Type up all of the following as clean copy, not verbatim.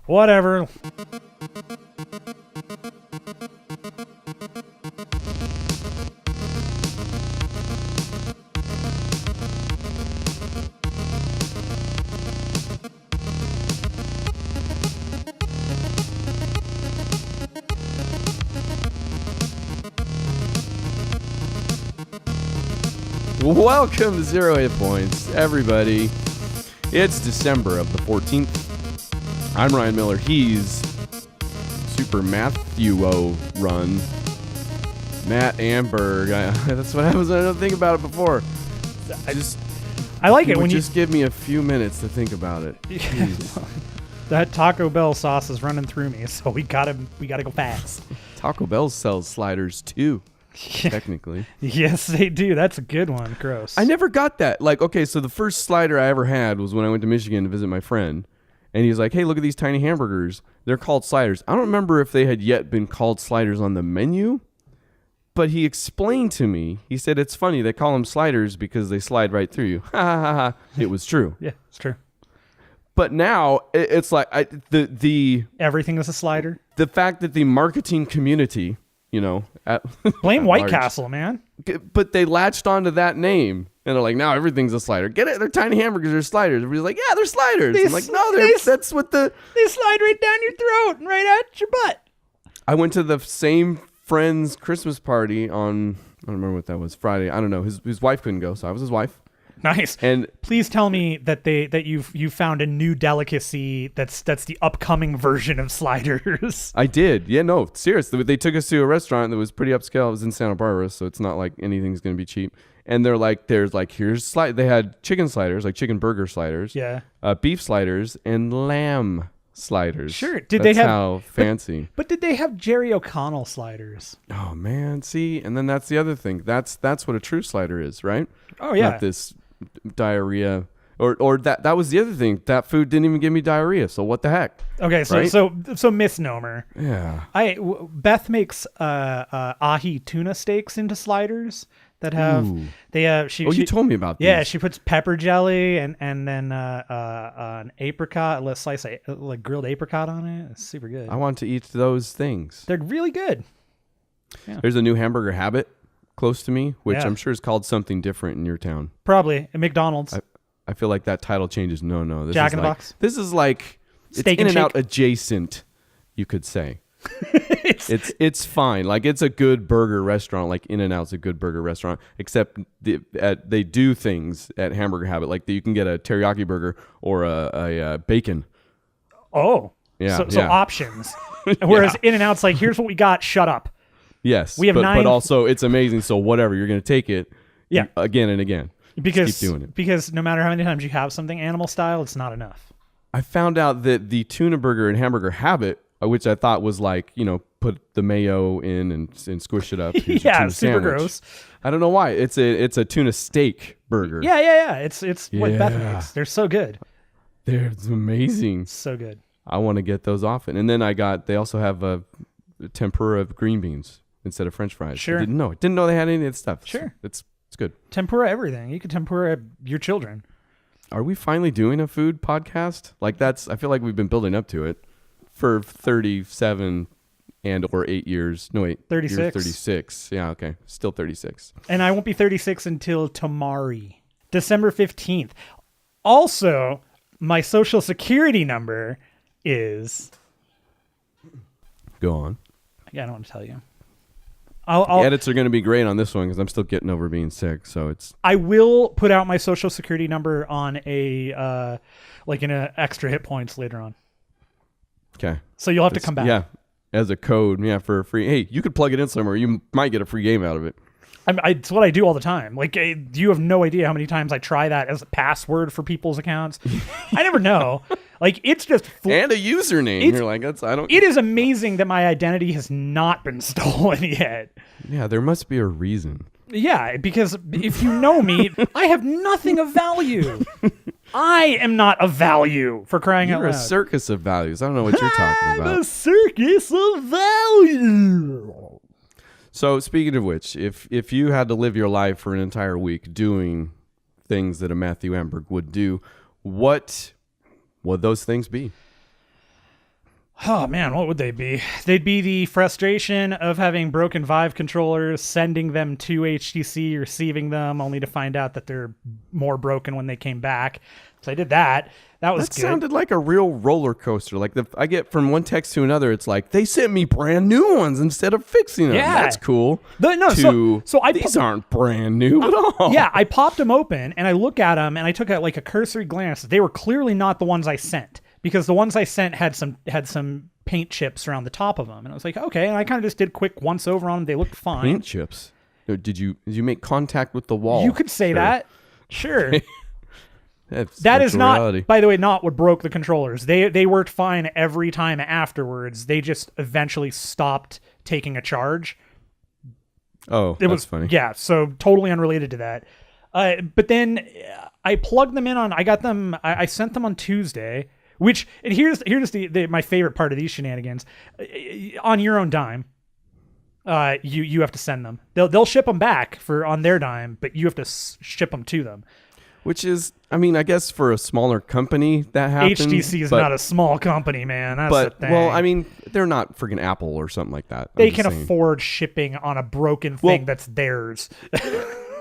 Whatever. Welcome to Zero Hit Points, everybody. It's December of the 14th. I'm Ryan Miller. He's Super Matthew-O Run. Matt Amberg. That's what happens when I don't think about it before. I like it when you just give me a few minutes to think about it. That Taco Bell sauce is running through me, so we gotta go fast. Taco Bell sells sliders too. Technically. Yes, they do. That's a good one. Gross. I never got that. Like, okay, so the first slider I ever had was when I went to Michigan to visit my friend. And he's like, hey, look at these tiny hamburgers. They're called sliders. I don't remember if they had yet been called sliders on the menu. But he explained to me, he said, it's funny. They call them sliders because they slide right through you. Ha ha ha ha. It was true. Yeah, it's true. But now it's like the everything is a slider. The fact that the marketing community, you know, blame White Castle, man. But they latched onto that name and they're like, now everything's a slider. Get it? They're tiny hamburgers. They're sliders. Everybody's like, yeah, they're sliders. I'm like, no, that's what they slide right down your throat and right out your butt. I went to the same friend's Christmas party on, I don't remember what that was, Friday. I don't know. His wife couldn't go, so I was his wife. Nice. And please tell me that you found a new delicacy that's the upcoming version of sliders. I did. Yeah, no, seriously. They took us to a restaurant that was pretty upscale. It was in Santa Barbara, so it's not like anything's going to be cheap. And they had chicken sliders, like chicken burger sliders. Yeah. Beef sliders and lamb sliders. Sure. That's how fancy. But did they have Jerry O'Connell sliders? Oh man, see, and then that's the other thing. That's what a true slider is, right? Oh yeah. Not this diarrhea or that was the other thing. That food didn't even give me diarrhea. So what the heck? Okay, so right? so misnomer. Yeah. Beth makes ahi tuna steaks into sliders that have you told me about yeah, these. she puts pepper jelly and then an apricot, let's slice like grilled apricot on it. It's super good. I want to eat those things. They're really good. Yeah. There's a new hamburger habit close to me, which I'm sure is called something different in your town. Probably at McDonald's. I feel like that title changes. No. This Jack is in the Box. This is like Steak it's and In-N-Out Shake. adjacent, you could say. It's fine. Like it's a good burger restaurant. Like In-N-Out's a good burger restaurant, except they do things at Hamburger Habit. Like you can get a teriyaki burger or a bacon. Oh, yeah. So options. Whereas In-N-Out's like, here's what we got. Shut up. Yes, we have but also it's amazing. So whatever, you're going to take it. Yeah. Again and again. Because just keep doing it. Because no matter how many times you have something animal style, it's not enough. I found out that the tuna burger and Hamburger Habit, which I thought was like, you know, put the mayo in and squish it up. Yeah, super gross. I don't know why. It's a tuna steak burger. Yeah. It's what Beth makes. They're so good. They're amazing. So good. I want to get those often. And then they also have a tempura of green beans instead of French fries. Sure. I didn't know they had any of that stuff. Sure. It's good. Tempura everything. You can tempura your children. Are we finally doing a food podcast? Like I feel like we've been building up to it for 37 or 8 years. No, wait. 36. You're 36. Yeah, okay. Still 36. And I won't be 36 until tomorrow, December 15th. Also, my social security number is... Go on. Yeah, I don't want to tell you. The edits are going to be great on this one because I'm still getting over being sick. So I will put out my social security number on in a extra hit points later on. Okay. So you'll have to come back. Yeah, as a code. Yeah, for a free. Hey, you could plug it in somewhere. You might get a free game out of it. It's what I do all the time. Like, you have no idea how many times I try that as a password for people's accounts. I never know. Like, it's just... and a username. You're like, It is amazing that my identity has not been stolen yet. Yeah, there must be a reason. Yeah, because if you know me, I have nothing of value. I am not of value, for crying out loud. You're a circus of values. I don't know what you're talking about. I'm a circus of value. So speaking of which, if you had to live your life for an entire week doing things that a Matthew Amberg would do, what would those things be? Oh man, what would they be? They'd be the frustration of having broken Vive controllers, sending them to HTC, receiving them, only to find out that they're more broken when they came back. So I did that. That was good. Sounded like a real roller coaster. Like I get from one text to another, it's like they sent me brand new ones instead of fixing them. Yeah. That's cool. These aren't brand new at all. Yeah, I popped them open and I look at them and I took a cursory glance. They were clearly not the ones I sent, because the ones I sent had some paint chips around the top of them, and I was like, okay. And I kind of just did quick once over on them. They looked fine. Paint chips? Did you make contact with the wall? You could say that. Sure. That is not, reality. by the way, not what broke the controllers. They worked fine every time afterwards. They just eventually stopped taking a charge. Oh, that's funny. Yeah, so totally unrelated to that. But then I plugged them in on. I got them. I sent them on Tuesday. And here's my favorite part of these shenanigans. On your own dime, you have to send them. They'll ship them back on their dime, but you have to ship them to them. Which is, I mean, I guess for a smaller company that happens. HTC is not a small company, man. That's the thing. Well, I mean, they're not freaking Apple or something like that. They can afford shipping on a broken thing that's theirs.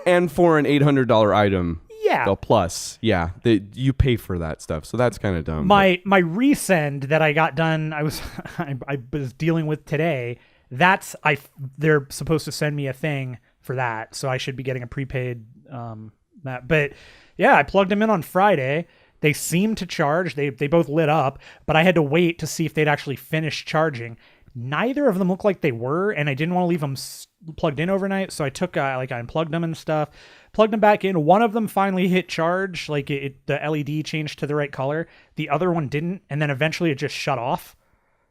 And for an $800 item, yeah, plus, yeah, you pay for that stuff. So that's kind of dumb. My resend that I got done, I was dealing with today. They're supposed to send me a thing for that, so I should be getting a prepaid that. But yeah, I plugged them in on Friday. They seemed to charge. They both lit up, but I had to wait to see if they'd actually finish charging. Neither of them looked like they were, and I didn't want to leave them plugged in overnight, so I took I unplugged them and stuff, plugged them back in. One of them finally hit charge, the LED changed to the right color. The other one didn't, and then eventually it just shut off.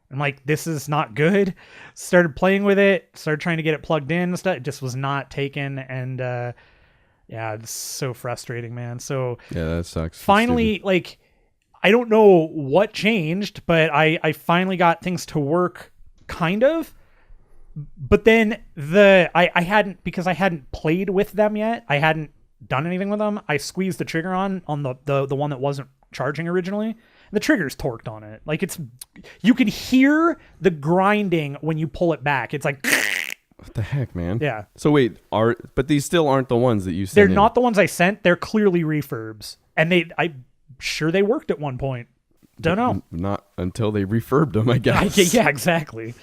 I'm like, this is not good. Started playing with it, started trying to get it plugged in and stuff. It just was not taken, and yeah, it's so frustrating, man. So yeah, that sucks. Finally, I don't know what changed, but I finally got things to work, kind of. But then I hadn't, because I hadn't played with them yet. I hadn't done anything with them. I squeezed the trigger on the one that wasn't charging originally. And the trigger's torqued on it. You can hear the grinding when you pull it back. It's like. What the heck, man? Yeah. So wait, but these still aren't the ones that you sent? They're not the ones I sent. They're clearly refurbs, and I'm sure they worked at one point. Don't know. Not until they refurbed them, I guess. Yeah, exactly.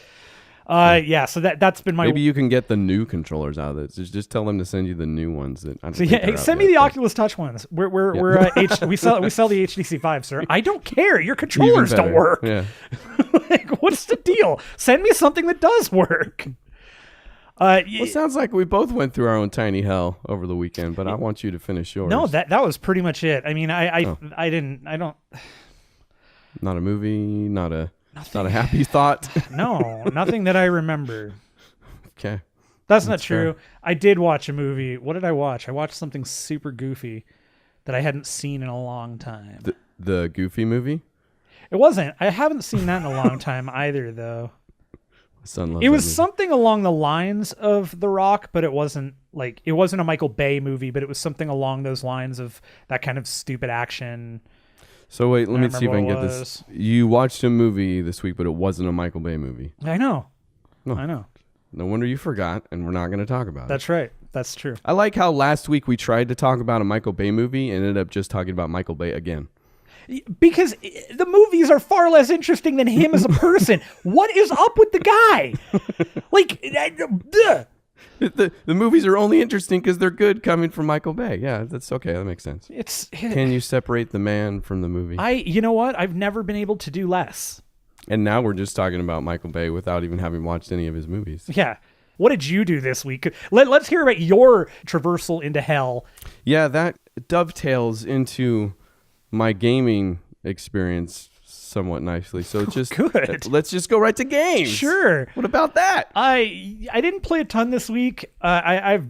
Yeah. So that's been my. Maybe you can get the new controllers out of it. Just tell them to send you the new ones. That I don't think send me the Oculus Touch ones. We're we sell the HTC Vive, sir. I don't care. Your controllers don't work. Yeah. What's the deal? Send me something that does work. It sounds like we both went through our own tiny hell over the weekend, but I want you to finish yours. No, that was pretty much it. I mean, I don't. Not a movie, not a happy thought. No, nothing that I remember. Okay. That's not true. Fair. I did watch a movie. What did I watch? I watched something super goofy that I hadn't seen in a long time. The Goofy movie? It wasn't. I haven't seen that in a long time either, though. Son it was something along the lines of The Rock, but it wasn't a Michael Bay movie, but it was something along those lines of that kind of stupid action. So wait, let me see if I can get this. You watched a movie this week, but it wasn't a Michael Bay movie. I know. No. I know. No wonder you forgot, and we're not going to talk about it. That's right. That's true. I like how last week we tried to talk about a Michael Bay movie and ended up just talking about Michael Bay again. Because the movies are far less interesting than him as a person. What is up with the guy? The movies are only interesting because they're good coming from Michael Bay. Yeah, that's okay. That makes sense. Can you separate the man from the movie? You know what? I've never been able to do less. And now we're just talking about Michael Bay without even having watched any of his movies. Yeah. What did you do this week? Let's hear about your traversal into hell. Yeah, that dovetails into my gaming experience somewhat nicely. So just good. Let's just go right to games. Sure. What about that? I didn't play a ton this week. I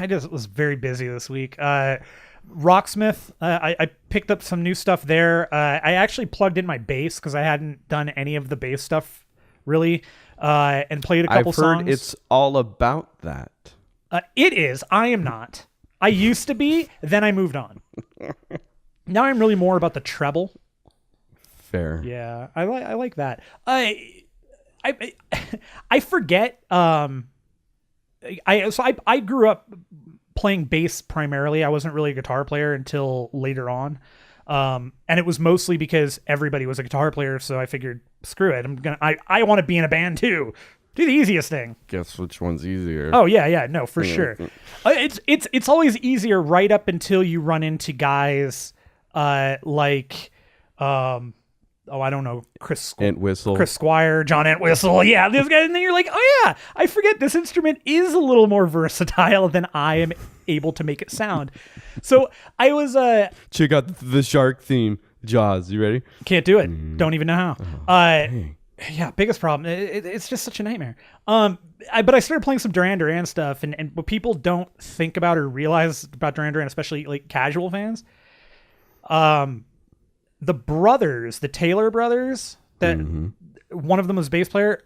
just was very busy this week. Rocksmith, I picked up some new stuff there. I actually plugged in my bass because I hadn't done any of the bass stuff really, and played a couple songs. I've heard it's all about that. It is. I am not. I used to be. Then I moved on. Now I'm really more about the treble. fair. Yeah, I like that. I forget. I grew up playing bass primarily. I wasn't really a guitar player until later on. And it was mostly because everybody was a guitar player, so I figured, screw it. I want to be in a band too. Do the easiest thing. Guess which one's easier? Oh yeah, no, for sure. It's always easier right up until you run into guys like I don't know, Chris Squire, John Entwistle. Yeah, this guy, and then you're like, oh yeah, I forget this instrument is a little more versatile than I am able to make it sound. So I was check out the shark theme, Jaws. You ready? Can't do it. Don't even know how. Yeah, biggest problem. It's just such a nightmare. But I started playing some Duran Duran stuff, and what people don't think about or realize about Duran Duran, especially like casual fans, the brothers, the Taylor brothers, that one of them was bass player,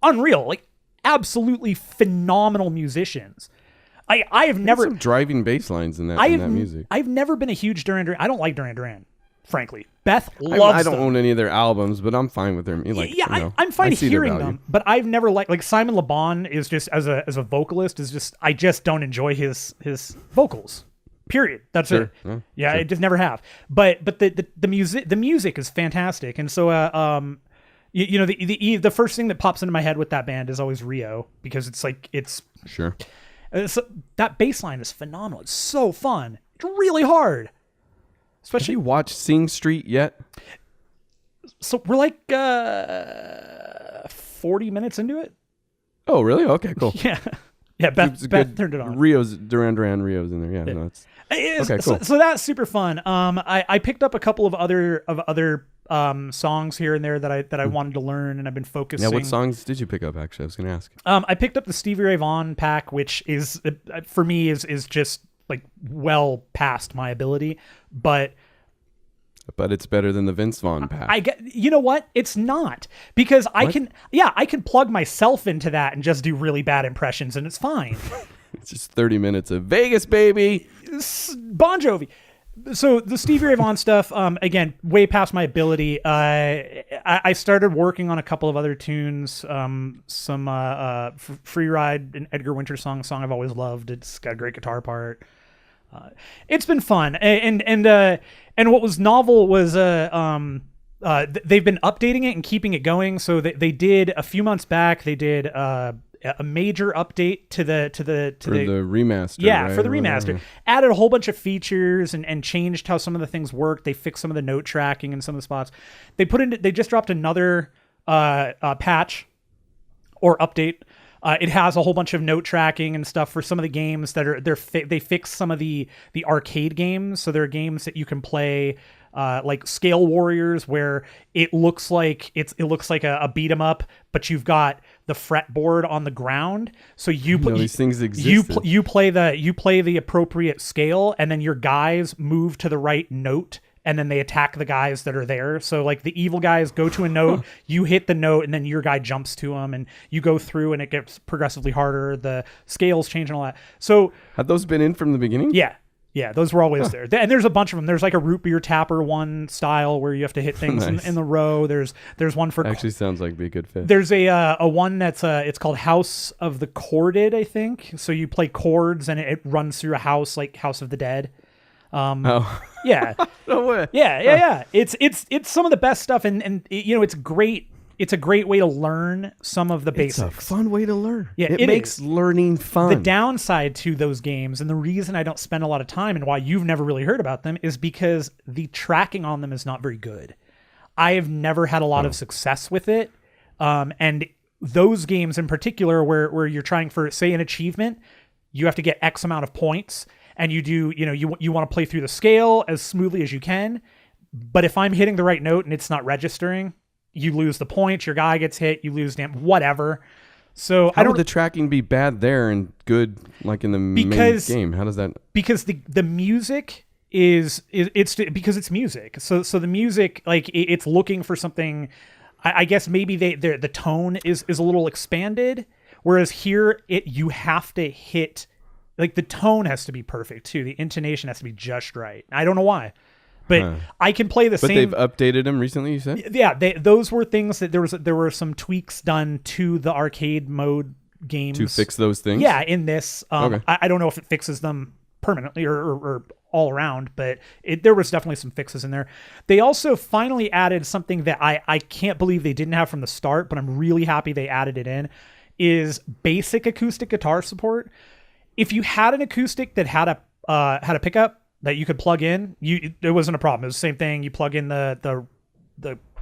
unreal, like absolutely phenomenal musicians. I have never some driving bass lines in that music. I've never been a huge Duran Duran. I don't like Duran Duran. Frankly, Beth loves I don't them. own any of their albums, but I'm fine with them. I'm fine hearing them, but I've never like Simon Le Bon is just as a vocalist is just I just don't enjoy his vocals. Period. That's it. Yeah, sure. I just never have. But the music is fantastic, and so the first thing that pops into my head with that band is always Rio, because it's sure. So that bass line is phenomenal. It's so fun. It's really hard. Especially, have you watched Sing Street yet? So we're like 40 minutes into it. Oh, really? Okay, cool. Yeah. Beth turned it on. Duran Duran Rio's in there. Yeah. No, okay, cool. So that's super fun. I picked up a couple of other songs here and there that I wanted to learn, and I've been focusing. Yeah, what songs did you pick up? Actually, I was going to ask. I picked up the Stevie Ray Vaughan pack, which is for me is just like well past my ability, but it's better than the Vince Vaughn pack. You know what? It's not, because I can plug myself into that and just do really bad impressions, and it's fine. It's just 30 minutes of Vegas, baby. Bon Jovi. So the Stevie Ray Vaughan stuff, again, way past my ability. I started working on a couple of other tunes, some Free Ride, an Edgar Winter song I've always loved. It's got a great guitar part. It's been fun, and what was novel was they've been updating it and keeping it going. So they did a few months back. They did a major update to the remaster. Yeah, right? for the remaster. Added a whole bunch of features and changed how some of the things work. They fixed some of the note tracking in some of the spots. They just dropped another patch or update. It has a whole bunch of note tracking and stuff for some of the games that they fixed some of the arcade games. So there are games that you can play like Scale Warriors, where it looks like a beat 'em up, but you've got the fretboard on the ground. So these things exist. You play the appropriate scale, and then your guys move to the right note, and then they attack the guys that are there. So like the evil guys go to a note, you hit the note, and then your guy jumps to them, and you go through, and it gets progressively harder. The scales change and all that. So have those been in from the beginning? Yeah, those were always there. And there's a bunch of them. There's like a root beer tapper one style where you have to hit things in the row. There's one for... Actually sounds like be a good fit. There's a one that's it's called House of the Chorded, I think. So you play chords, and it runs through a house like House of the Dead. Yeah. No way. Yeah. It's some of the best stuff, and it's great. It's a great way to learn some of the basics. It's a fun way to learn. Yeah, it makes learning fun. The downside to those games, and the reason I don't spend a lot of time and why you've never really heard about them, is because the tracking on them is not very good. I have never had a lot of success with it. And those games in particular where you're trying for, say, an achievement, you have to get X amount of points, and you want to play through the scale as smoothly as you can. But if I'm hitting the right note and it's not registering, you lose the points, your guy gets hit, you lose whatever. So how would the tracking be bad there and good like in the main game? How does that? Because the music is because it's music. So the music, like it's looking for something. I guess maybe the tone is a little expanded, whereas here you have to hit, like the tone has to be perfect too. The intonation has to be just right. I don't know why. But I can play the But same. they've updated them recently, you said? Yeah, those were things that there were some tweaks done to the arcade mode games To fix those things? Yeah, in this, Okay. I don't know if it fixes them permanently or all around, but there was definitely some fixes in there. They also finally added something that I can't believe they didn't have from the start, but I'm really happy they added it in, is basic acoustic guitar support. If you had an acoustic that had a pickup that you could plug in, it wasn't a problem. It was the same thing. You plug in the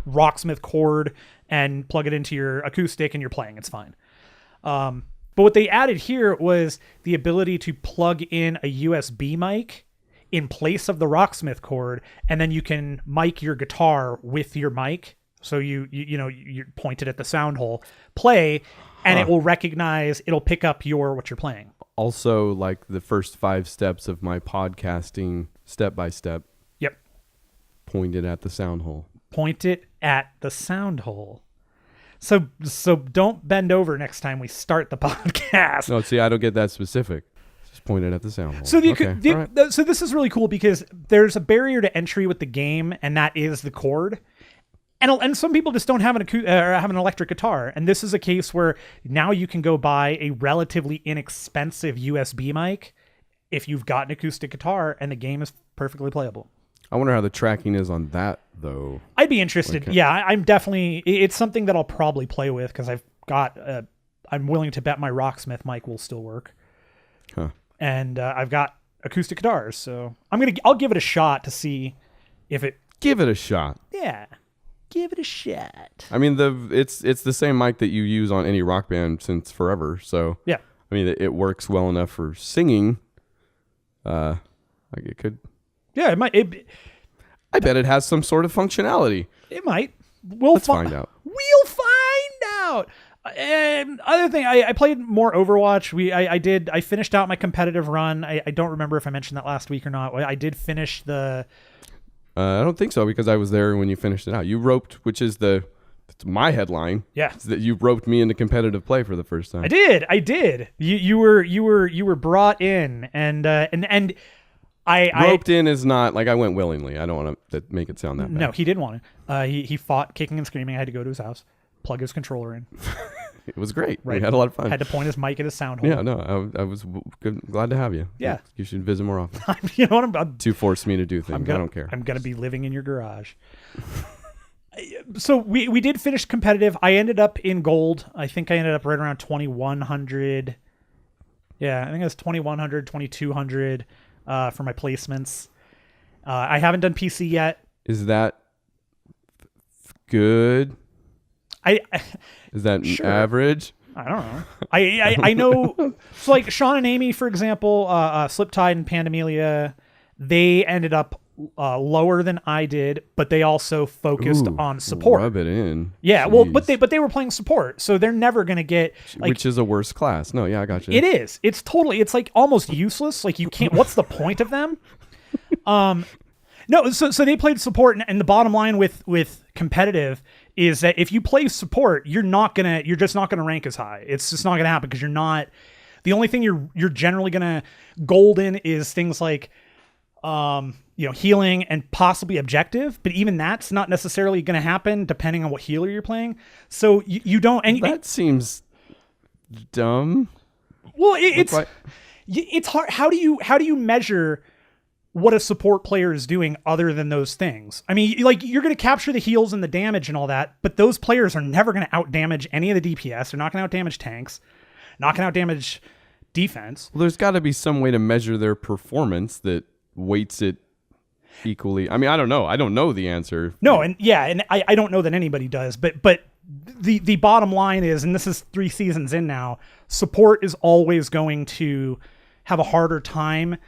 Rocksmith cord and plug it into your acoustic and you're playing. It's fine. But what they added here was the ability to plug in a USB mic in place of the Rocksmith cord, and then you can mic your guitar with your mic. So you point it at the sound hole, play, and it will recognize, it'll pick up what you're playing. Also, like the first 5 steps of my podcasting, step by step. Yep. Point it at the sound hole. Point it at the sound hole. So don't bend over next time we start the podcast. No, see, I don't get that specific. Just point it at the sound hole. So right. So this is really cool because there's a barrier to entry with the game, and that is the cord. And some people just don't have an electric guitar. And this is a case where now you can go buy a relatively inexpensive USB mic if you've got an acoustic guitar, and the game is perfectly playable. I wonder how the tracking is on that, though. I'd be interested. Okay. Yeah, I'm definitely... It's something that I'll probably play with because I've got... I'm willing to bet my Rocksmith mic will still work. Huh. And I've got acoustic guitars, so I'll give it a shot to see if it... Give it a shot. Yeah. Give it a shot. I mean, it's the same mic that you use on any rock band since forever. So yeah, I mean, it works well enough for singing. Like it could. Yeah, it might. I bet it has some sort of functionality. It might. Let's find out. We'll find out. And other thing, I played more Overwatch. I finished out my competitive run. I don't remember if I mentioned that last week or not. I did finish the. I don't think so because I was there when you finished it out. You roped, which is it's my headline. Yeah, that you roped me into competitive play for the first time. I did. You were brought in, and I roped in is not like I went willingly. I don't want to make it sound that bad. No, he didn't want to. He fought, kicking and screaming. I had to go to his house, plug his controller in. It was great. Right. We had a lot of fun. Had to point his mic at his sound hole. Yeah, no, I was glad to have you. Yeah. You should visit more often. You know what? I'm to force me to do things. I don't care. I'm going to be living in your garage. So we did finish competitive. I ended up in gold. I think I ended up right around 2,100. Yeah, I think it was 2,100, 2,200 for my placements. I haven't done PC yet. Is that good? Is that sure. Average? I don't know. I know. So like Sean and Amy, for example, Sliptide and Pandamelia, they ended up lower than I did, but they also focused on support. Rub it in. Yeah, Jeez. well, but they were playing support, so they're never gonna get which is a worse class. No, yeah, I got you. It is. It's like almost useless. Like you can't. What's the point of them? No. So they played support, and the bottom line with competitive is that if you play support, you're just not gonna rank as high. It's just not gonna happen because you're not. The only thing you're generally gonna gold in is things like, healing and possibly objective, but even that's not necessarily going to happen depending on what healer you're playing. So you don't. And that seems dumb. Well, it's hard. How do you measure what a support player is doing other than those things? I mean, like you're going to capture the heals and the damage and all that, but those players are never going to out damage any of the DPS. They're not going to out damage tanks, not going to out damage defense. Well, there's got to be some way to measure their performance that weights it equally. I mean, I don't know. I don't know the answer. No, and I don't know that anybody does, but the bottom line is, and this is 3 seasons in now, support is always going to have a harder time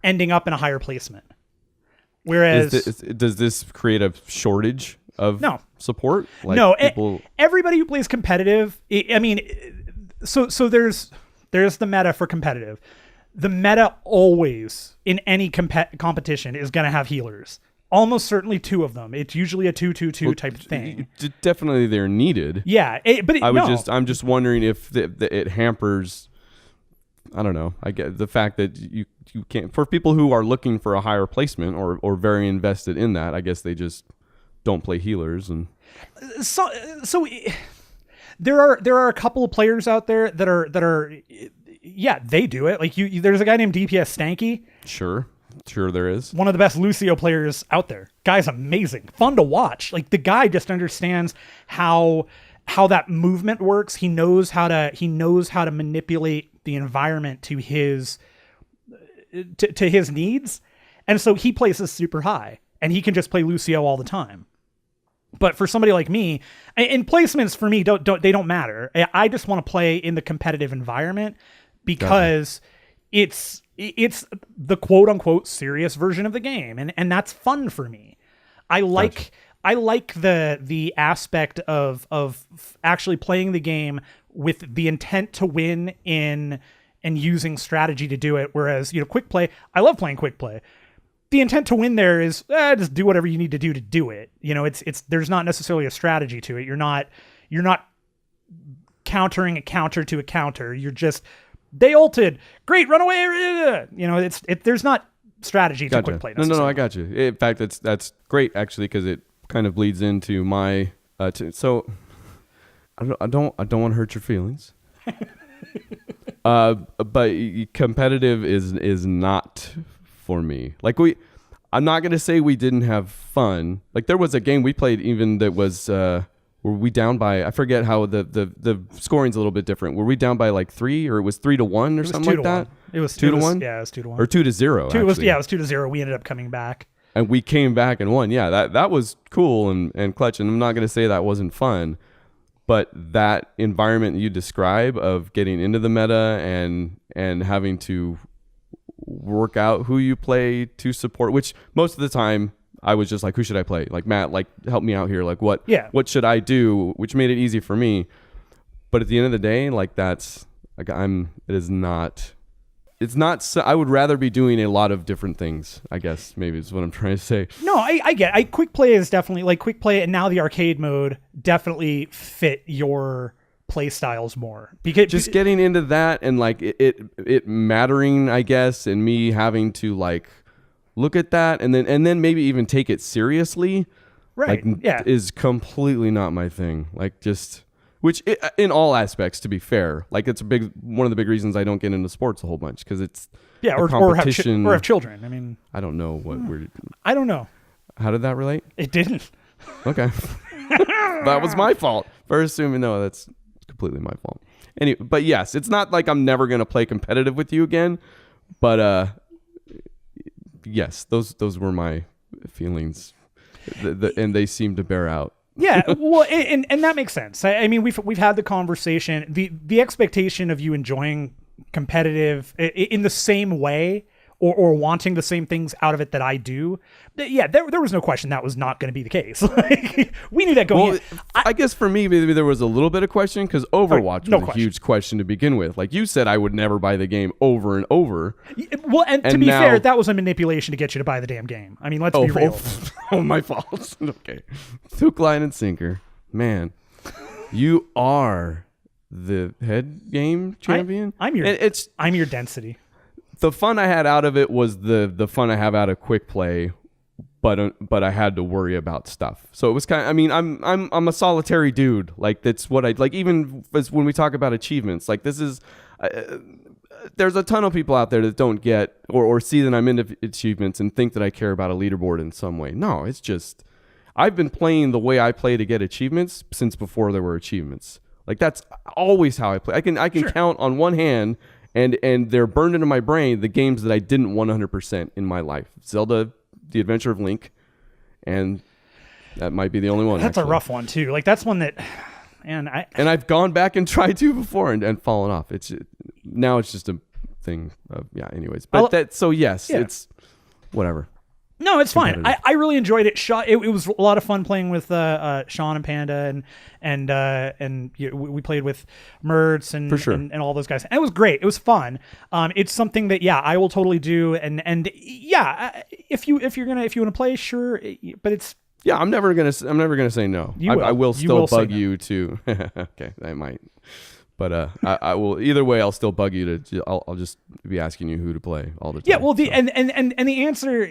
ending up in a higher placement. Whereas does this create a shortage of support? Like no, people... everybody who plays competitive, I mean, so there's the meta for competitive. The meta always in any competition is going to have healers. Almost certainly 2 of them. It's usually a 2-2-2 type of thing. Definitely they're needed. Yeah, I'm just wondering if it hampers I don't know. I get the fact that you can't, for people who are looking for a higher placement or very invested in that, I guess they just don't play healers. And so there are a couple of players out there that are yeah, they do it. Like there's a guy named DPS Stanky. Sure there is. One of the best Lucio players out there. Guy's amazing. Fun to watch. Like the guy just understands how that movement works. He knows how to manipulate the environment to his needs. And so he places super high and he can just play Lucio all the time. But for somebody like me, and placements for me they don't matter. I just want to play in the competitive environment because it's the quote unquote serious version of the game. And that's fun for me. I like the aspect of actually playing the game with the intent to win and using strategy to do it. Whereas, quick play, I love playing quick play. The intent to win there is just do whatever you need to do it. It's there's not necessarily a strategy to it. You're not countering a counter to a counter. You're just, they ulted, great, run away. There's not strategy to quick play. No, I got you. In fact, that's great actually, because it kind of bleeds into my so I don't want to hurt your feelings. But competitive is not for me. Like I'm not going to say we didn't have fun. Like there was a game we played even that was were we down by, I forget how the scoring's a little bit different. Were we down by like 3 or it was 3-1 or something like that? It was 2-1? Yeah, it was 2-1. Or 2-0. It was 2-0. We ended up coming back. And we came back and won. Yeah, that was cool and clutch. And I'm not going to say that wasn't fun, but that environment you describe of getting into the meta and having to work out who you play to support, which most of the time I was just like, who should I play? Like, Matt, like, help me out here. Like, what should I do? Which made it easy for me. But at the end of the day, like, that's like, it's not, so I would rather be doing a lot of different things, I guess, maybe is what I'm trying to say. No, I get it. Quick play is definitely, like, quick play and now the arcade mode definitely fit your play styles more. Because just getting into that and, like, it mattering, I guess, and me having to, like, look at that and then maybe even take it seriously. Right, like, yeah. Is completely not my thing. Like, just... Which, in all aspects, to be fair, like it's one of the big reasons I don't get into sports a whole bunch, because it's or have children. I mean, I don't know what we're. I don't know. How did that relate? It didn't. Okay, that was my fault for assuming. No, that's completely my fault. Anyway, but yes, it's not like I'm never gonna play competitive with you again. But yes, those were my feelings, and they seem to bear out. Yeah, well, and that makes sense. I mean, we've had the conversation. The expectation of you enjoying competitive in the same way or wanting the same things out of it that I do. Yeah, there was no question that was not going to be the case. Like, we knew that going in. I guess for me, maybe there was a little bit of question because Overwatch was a huge question to begin with. Like you said, I would never buy the game over and over. Well, and to be fair, that was a manipulation to get you to buy the damn game. I mean, let's be real. Oh, my fault. Okay. Hook, line, and sinker. Man, you are the head game champion. I'm your density. The fun I had out of it was the fun I have out of quick play, but I had to worry about stuff. So it was kind of, I mean, I'm a solitary dude. Like that's what I like. Even as when we talk about achievements, like this is, there's a ton of people out there that don't get or see that I'm into achievements and think that I care about a leaderboard in some way. No, it's just I've been playing the way I play to get achievements since before there were achievements. Like that's always how I play. I can Sure. count on one hand. And they're burned into my brain, the games that I didn't 100% in my life. Zelda, The Adventure of Link, and that might be the only one. That's actually a rough one, too. Like, that's one that... And I've gone back and tried to before and fallen off. Now it's just a thing of... Yeah, anyways. But yes, yeah. It's whatever. No, it's fine. I really enjoyed it. It was a lot of fun playing with Sean and Panda and we played with Mertz and, for sure. and all those guys. And it was great. It was fun. It's something that I will totally do. And if you want to play, sure. But it's I'm never gonna say no. I will still bug you to. Okay, I might. But I will either way. I'll still bug you to. I'll just be asking you who to play all the time. Yeah, well, and the answer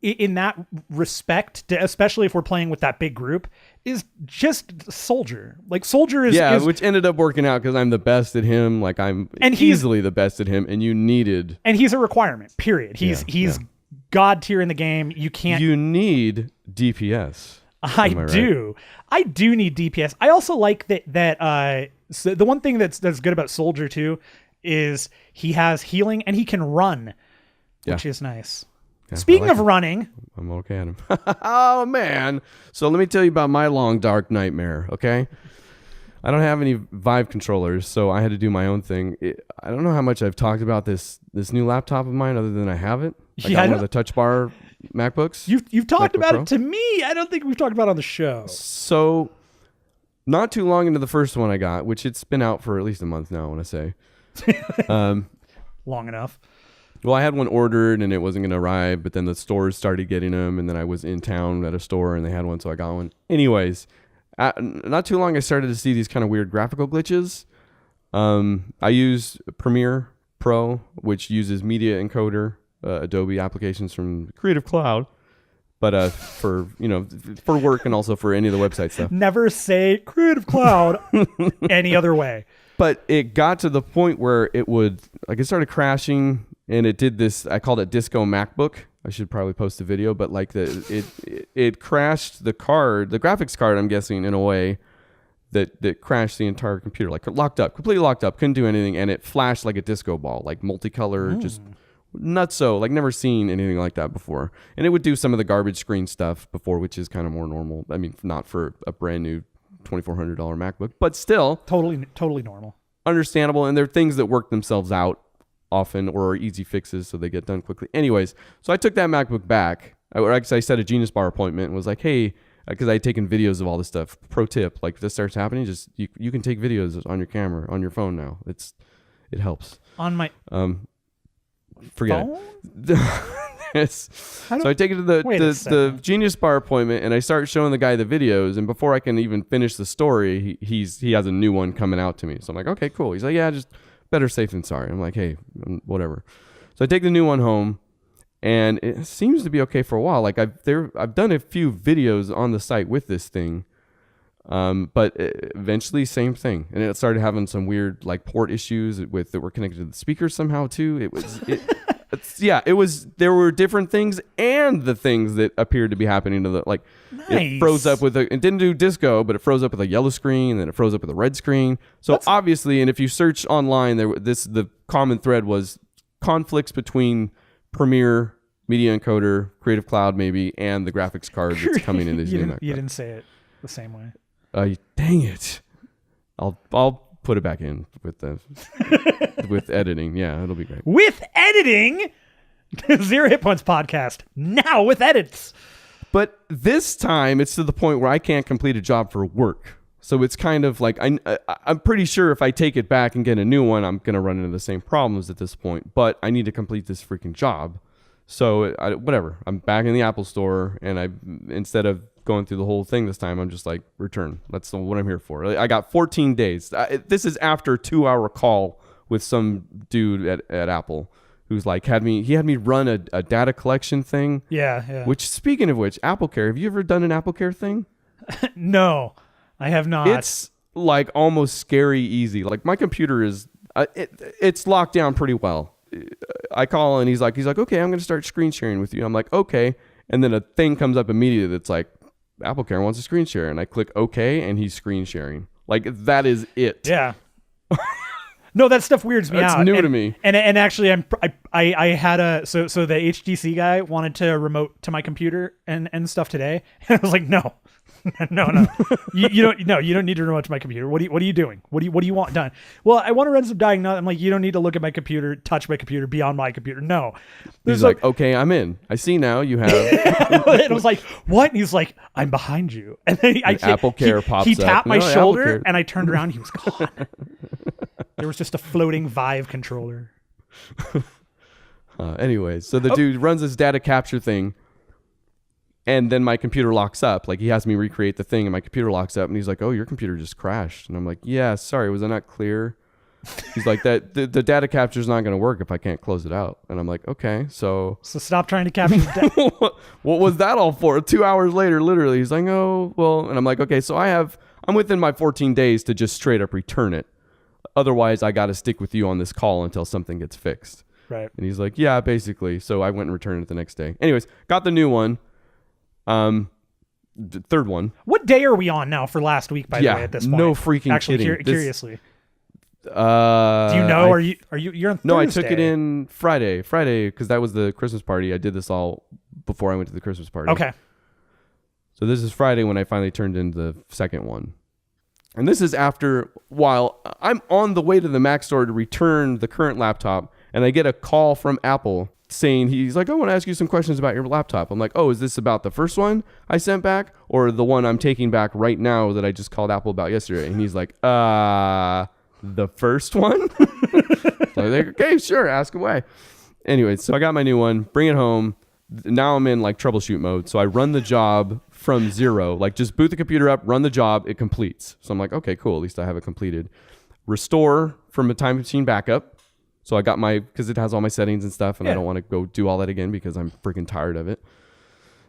in that respect, especially if we're playing with that big group, is just Soldier. Like Soldier is which ended up working out because I'm the best at him. Like I'm easily the best at him, and he's a requirement. Period. He's god tier in the game. You need DPS. I do need DPS. I also like that. So the one thing that's good about Soldier too is he has healing and he can run, which is nice. Yeah, Speaking of running, I'm okay at him. Oh man! So let me tell you about my long dark nightmare. Okay, I don't have any Vive controllers, so I had to do my own thing. I don't know how much I've talked about this new laptop of mine, other than I have it. I got one of the Touch Bar MacBooks. You've talked MacBook about Pro. it to me. I don't think we've talked about it on the show. So, not too long into the first one I got, which it's been out for at least a month now, I want to say. Long enough. Well, I had one ordered and it wasn't going to arrive, but then the stores started getting them, and then I was in town at a store and they had one, so I got one. Anyways, not too long I started to see these kind of weird graphical glitches. I use Premiere Pro, which uses Media Encoder, Adobe applications from Creative Cloud. But for work and also for any of the website stuff. Never say Creative Cloud any other way. But it got to the point where it started crashing, and it did this. I called it Disco MacBook. I should probably post a video, but it crashed the graphics card. I'm guessing in a way that crashed the entire computer, like completely locked up, couldn't do anything, and it flashed like a disco ball, like multicolor, just. Nutso, like never seen anything like that before. And it would do some of the garbage screen stuff before, which is kind of more normal. I mean, not for a brand new $2,400 MacBook, but still totally normal, understandable. And there are things that work themselves out often or are easy fixes, so they get done quickly. Anyways, so I took that MacBook back. I set a Genius Bar appointment and was like, hey, because I had taken videos of all this stuff. Pro tip, like if this starts happening, just you can take videos on your camera on your phone now. It helps. On my forget it. So I take it to the Genius Bar appointment, and I start showing the guy the videos, and before I can even finish the story, he has a new one coming out to me. So I'm like, okay, cool. He's like, yeah, just better safe than sorry. I'm like, hey, whatever. So I take the new one home, and it seems to be okay for a while. Like I've done a few videos on the site with this thing, but eventually same thing, and it started having some weird like port issues that were connected to the speakers somehow too. There were different things and the things that appeared to be happening to the like. Nice. It froze up it didn't do disco, but it froze up with a yellow screen, and then it froze up with a red screen. So obviously, and if you search online, the common thread was conflicts between Premiere, Media Encoder, Creative Cloud maybe, and the graphics card that's coming in this new MacBook. You didn't say it the same way. Dang it! I'll put it back in with editing. Yeah, it'll be great. With editing, 0 Hit Points podcast now with edits. But this time it's to the point where I can't complete a job for work. So it's kind of like I'm pretty sure if I take it back and get a new one, I'm gonna run into the same problems at this point. But I need to complete this freaking job. So whatever. I'm back in the Apple Store, and instead of going through the whole thing this time, I'm just like, return. That's what I'm here for. I got 14 days. This is after a 2-hour call with some dude at Apple who's like he had me run a data collection thing. Yeah. Which, speaking of which, AppleCare, have you ever done an AppleCare thing? No, I have not. It's like almost scary easy. Like my computer is it's locked down pretty well. I call and he's like, okay, I'm going to start screen sharing with you. I'm like, okay. And then a thing comes up immediately that's like, AppleCare wants a screen share, and I click OK, and he's screen sharing. Like that is it. Yeah. No, that stuff weirds me out. That's new to me. And actually, I had so the HTC guy wanted to remote to my computer and stuff today, and I was like, no. You don't need to remote to my computer. What are you doing? What do you want done? Well, I want to run some diagnostics. I'm like, you don't need to look at my computer, touch my computer, be on my computer. No. He's like, okay, I'm in. I see now you have. And I was like, what? And he's like, I'm behind you. And then AppleCare pops up. He tapped my shoulder, and I turned around. He was gone. There was just a floating Vive controller. Anyways, so the dude runs this data capture thing. And then my computer locks up. Like he has me recreate the thing, and my computer locks up, and he's like, "Oh, your computer just crashed." And I'm like, "Yeah, sorry, was I not clear?" He's like, that the data capture is not going to work if I can't close it out. And I'm like, okay, so stop trying to capture the data. what was that all for? 2 hours later, literally, he's like, oh, well, and I'm like, okay, so I'm within my 14 days to just straight up return it. Otherwise, I got to stick with you on this call until something gets fixed. Right. And he's like, yeah, basically. So I went and returned it the next day. Anyways, got the new one. The third one. What day are we on now for last week, by the way, at this point? No freaking Actually, kidding. Curiously. Do you know? You're on Thursday? No, I took it in Friday, because that was the Christmas party. I did this all before I went to the Christmas party. Okay. So this is Friday when I finally turned in the second one. And this is while I'm on the way to the Mac store to return the current laptop, and I get a call from Apple saying, he's like, I want to ask you some questions about your laptop. I'm like, oh, is this about the first one I sent back or the one I'm taking back right now that I just called Apple about yesterday? And he's like, the first one? So I'm like, okay, sure, ask away. Anyway, so I got my new one, bring it home. Now I'm in like troubleshoot mode. So I run the job from zero, like just boot the computer up, run the job, it completes. So I'm like, okay, cool, at least I have it completed. Restore from a time machine backup. So I got because it has all my settings and stuff, and I don't want to go do all that again because I'm freaking tired of it.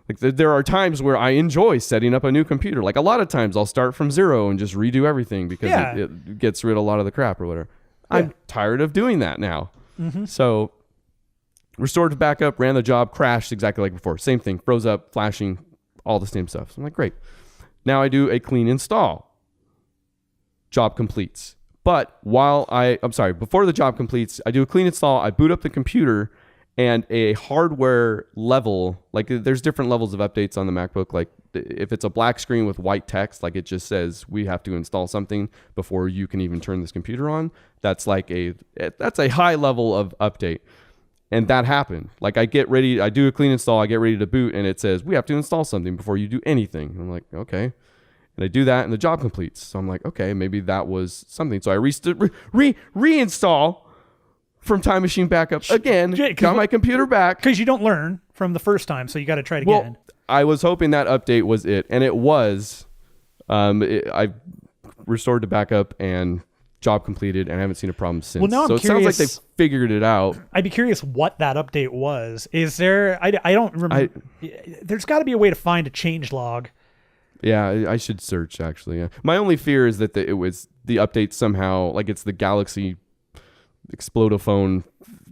Like there are times where I enjoy setting up a new computer. Like a lot of times I'll start from zero and just redo everything because it gets rid of a lot of the crap or whatever. Yeah. I'm tired of doing that now. Mm-hmm. So restored to backup, ran the job, crashed exactly like before. Same thing, froze up, flashing, all the same stuff. So I'm like, great. Now I do a clean install. Job completes. But before the job completes, I do a clean install, I boot up the computer, and a hardware level, like there's different levels of updates on the MacBook. Like if it's a black screen with white text, like it just says we have to install something before you can even turn this computer on. That's a high level of update. And that happened. Like I do a clean install, I get ready to boot, and it says we have to install something before you do anything. And I'm like, okay. And I do that, and the job completes. So I'm like, okay, maybe that was something. So I reinstall from Time Machine Backup again. Got my computer back. Because you don't learn from the first time, so you got to try it again. Well, I was hoping that update was it, and it was. I restored to backup and job completed, and I haven't seen a problem since. Well, now so I'm it curious, sounds like they figured it out. I'd be curious what that update was. Is there? I don't remember. There's got to be a way to find a change log. Yeah, I should search actually. Yeah. My only fear is that it was the update somehow, like it's the Galaxy Explodophone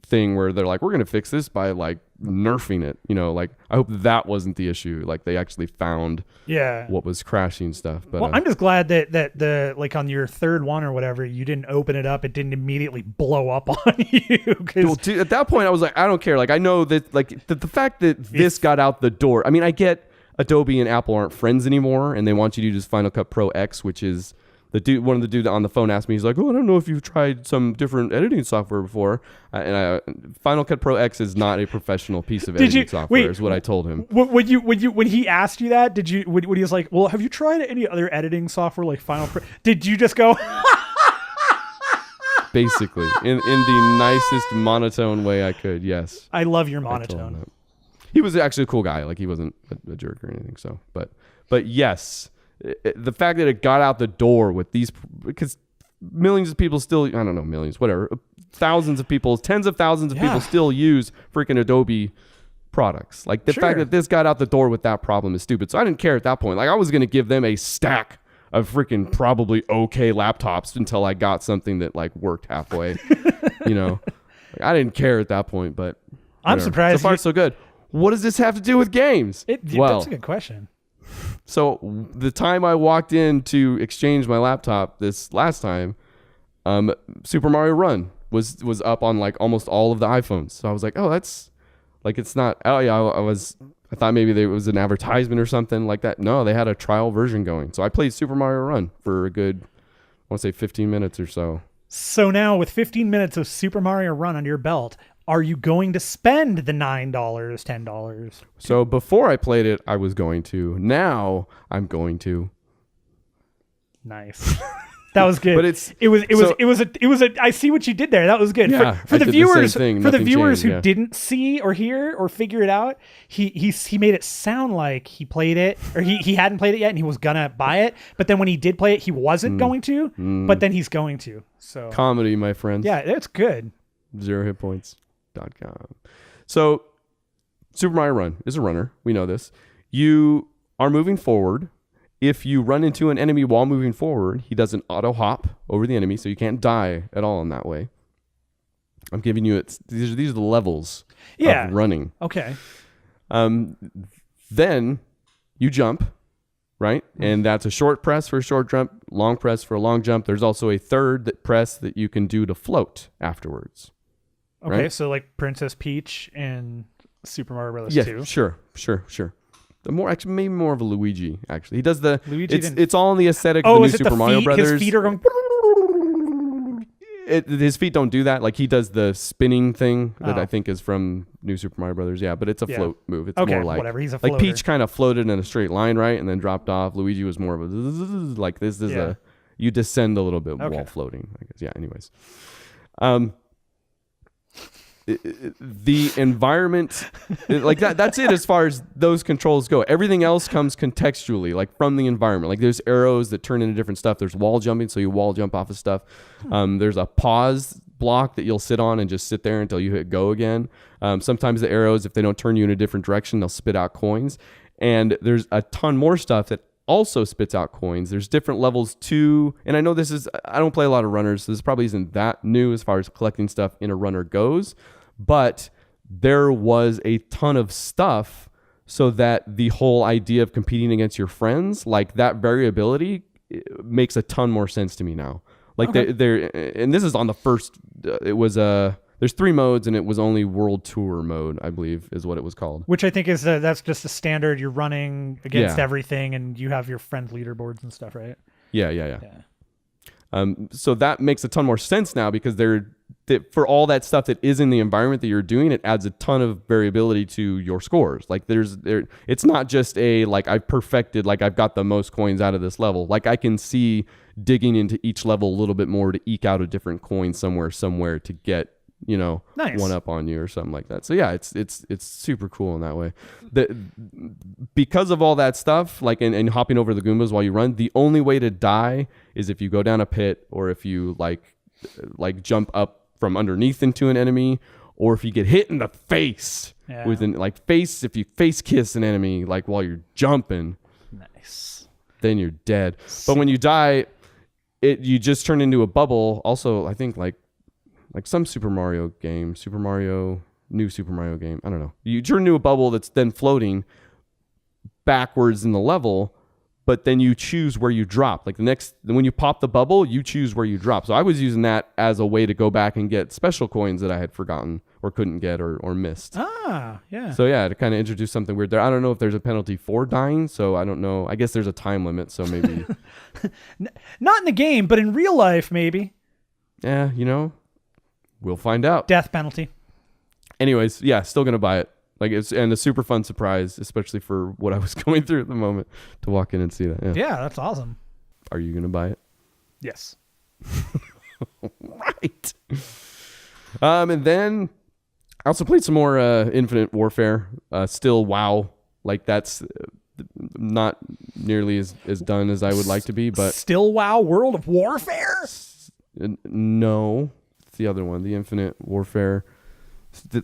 thing where they're like, we're going to fix this by like nerfing it. You know, like I hope that wasn't the issue. Like they actually found what was crashing stuff. But I'm just glad that the like on your third one or whatever, you didn't open it up. It didn't immediately blow up on you. Well, dude, at that point, I was like, I don't care. Like I know that like the fact that this got out the door. I mean, I get Adobe and Apple aren't friends anymore, and they want you to use Final Cut Pro X, which is one of the dude on the phone asked me, he's like, oh, I don't know if you've tried some different editing software before. Final Cut Pro X is not a professional piece of editing software, is what I told him. When he asked you that, when he was like, well, have you tried any other editing software like Final Pro? Did you just go? Basically, in the nicest monotone way I could, yes. I love your monotone. He was actually a cool guy. Like he wasn't a jerk or anything. So, but yes, the fact that it got out the door with these, because millions of people still, I don't know, millions, whatever, thousands of people, tens of thousands of people still use freaking Adobe products. Like the fact that this got out the door with that problem is stupid. So I didn't care at that point. Like I was going to give them a stack of freaking probably okay laptops until I got something that like worked halfway, you know, like, I didn't care at that point, but I'm surprised. So far, so good. What does this have to do with games? That's a good question. So the time I walked in to exchange my laptop this last time, Super Mario Run was up on like almost all of the iPhones. So I was like, oh, that's like, it's not, oh yeah, I thought maybe there was an advertisement or something like that. No, they had a trial version going. So I played Super Mario Run for a good, I want to say 15 minutes or so. So now with 15 minutes of Super Mario Run under your belt, are you going to spend the $9, $10? So before I played it, I was going to. Now I'm going to. Nice. That was good. But it was a I see what you did there. That was good. Yeah, For the viewers changed, who didn't see or hear or figure it out, he made it sound like he played it, or he hadn't played it yet and he was gonna buy it, but then when he did play it, he wasn't going to, but then he's going to. So comedy, my friends. Yeah, it's good. 0HITPOINTS.com. So Super Mario Run is a runner. We know this. You are moving forward. If you run into an enemy while moving forward, he does an auto hop over the enemy, so you can't die at all in that way. I'm giving you these are the levels of running. Okay. Then you jump, right? And that's a short press for a short jump, long press for a long jump. There's also a third press that you can do to float afterwards. Okay, right? so like Princess Peach and Super Mario Bros. Yeah, 2. Sure. Maybe more of a Luigi. Actually, he does the. Luigi it's all in the aesthetic of the new Super Mario Brothers. His feet are going. His feet don't do that. Like he does the spinning thing that I Oh. think is from New Super Mario Brothers. Yeah, but it's a float move. It's Okay, more like whatever. He's a like floater. Peach kind of floated in a straight line, right, and then dropped off. Luigi was more of a like this is Yeah. you descend a little bit Okay. while floating. I guess. Yeah. Anyways, the environment like that's it as far as those controls go. Everything else comes contextually, like from the environment. Like there's arrows that turn into different stuff. There's wall jumping, so you wall jump off of stuff. There's a pause block that you'll sit on and just sit there until you hit go again. Sometimes the arrows, if they don't turn you in a different direction, they'll spit out coins. And there's a ton more stuff that also spits out coins. There's different levels too. And I know I don't play a lot of runners, so this probably isn't that new as far as collecting stuff in a runner goes. But there was a ton of stuff so that the whole idea of competing against your friends, like that variability, makes a ton more sense to me now. Like Okay. and this is on the first, it was there's 3 modes and it was only World Tour mode, I believe is what it was called. Which I think is that's just a standard. You're running against Yeah. everything, and you have your friend leaderboards and stuff, right? Yeah. So that makes a ton more sense now because for all that stuff that is in the environment that you're doing, it adds a ton of variability to your scores. Like it's not just like I've perfected, like I've got the most coins out of this level. Like I can see digging into each level a little bit more to eke out a different coin somewhere to get, Nice. one up on you or something like that. So yeah, it's super cool in that way. Because of all that stuff, like and hopping over the Goombas while you run, the only way to die is if you go down a pit, or if you like jump up from underneath into an enemy, or if you get hit in the face if you face kiss an enemy like while you're jumping. Nice. Then you're dead. But when you die, you just turn into a bubble. Also, I think like some new Super Mario game, I don't know. You turn into a bubble that's then floating backwards in the level, but then you choose where you drop. Like when you pop the bubble, you choose where you drop. So I was using that as a way to go back and get special coins that I had forgotten or couldn't get or missed. Ah, yeah. So yeah, to kind of introduce something weird there. I don't know if there's a penalty for dying, so I don't know. I guess there's a time limit, so maybe. Not in the game, but in real life, maybe. Yeah, we'll find out. Death penalty. Anyways, yeah, still gonna buy it. Like it's a super fun surprise, especially for what I was going through at the moment, to walk in and see that. Yeah, that's awesome. Are you gonna buy it? Yes. Right. And then I also played some more Infinite Warfare. Still WoW. Like that's not nearly as done as I would like to be, but still WoW World of Warfare? No. It's the other one, the Infinite Warfare.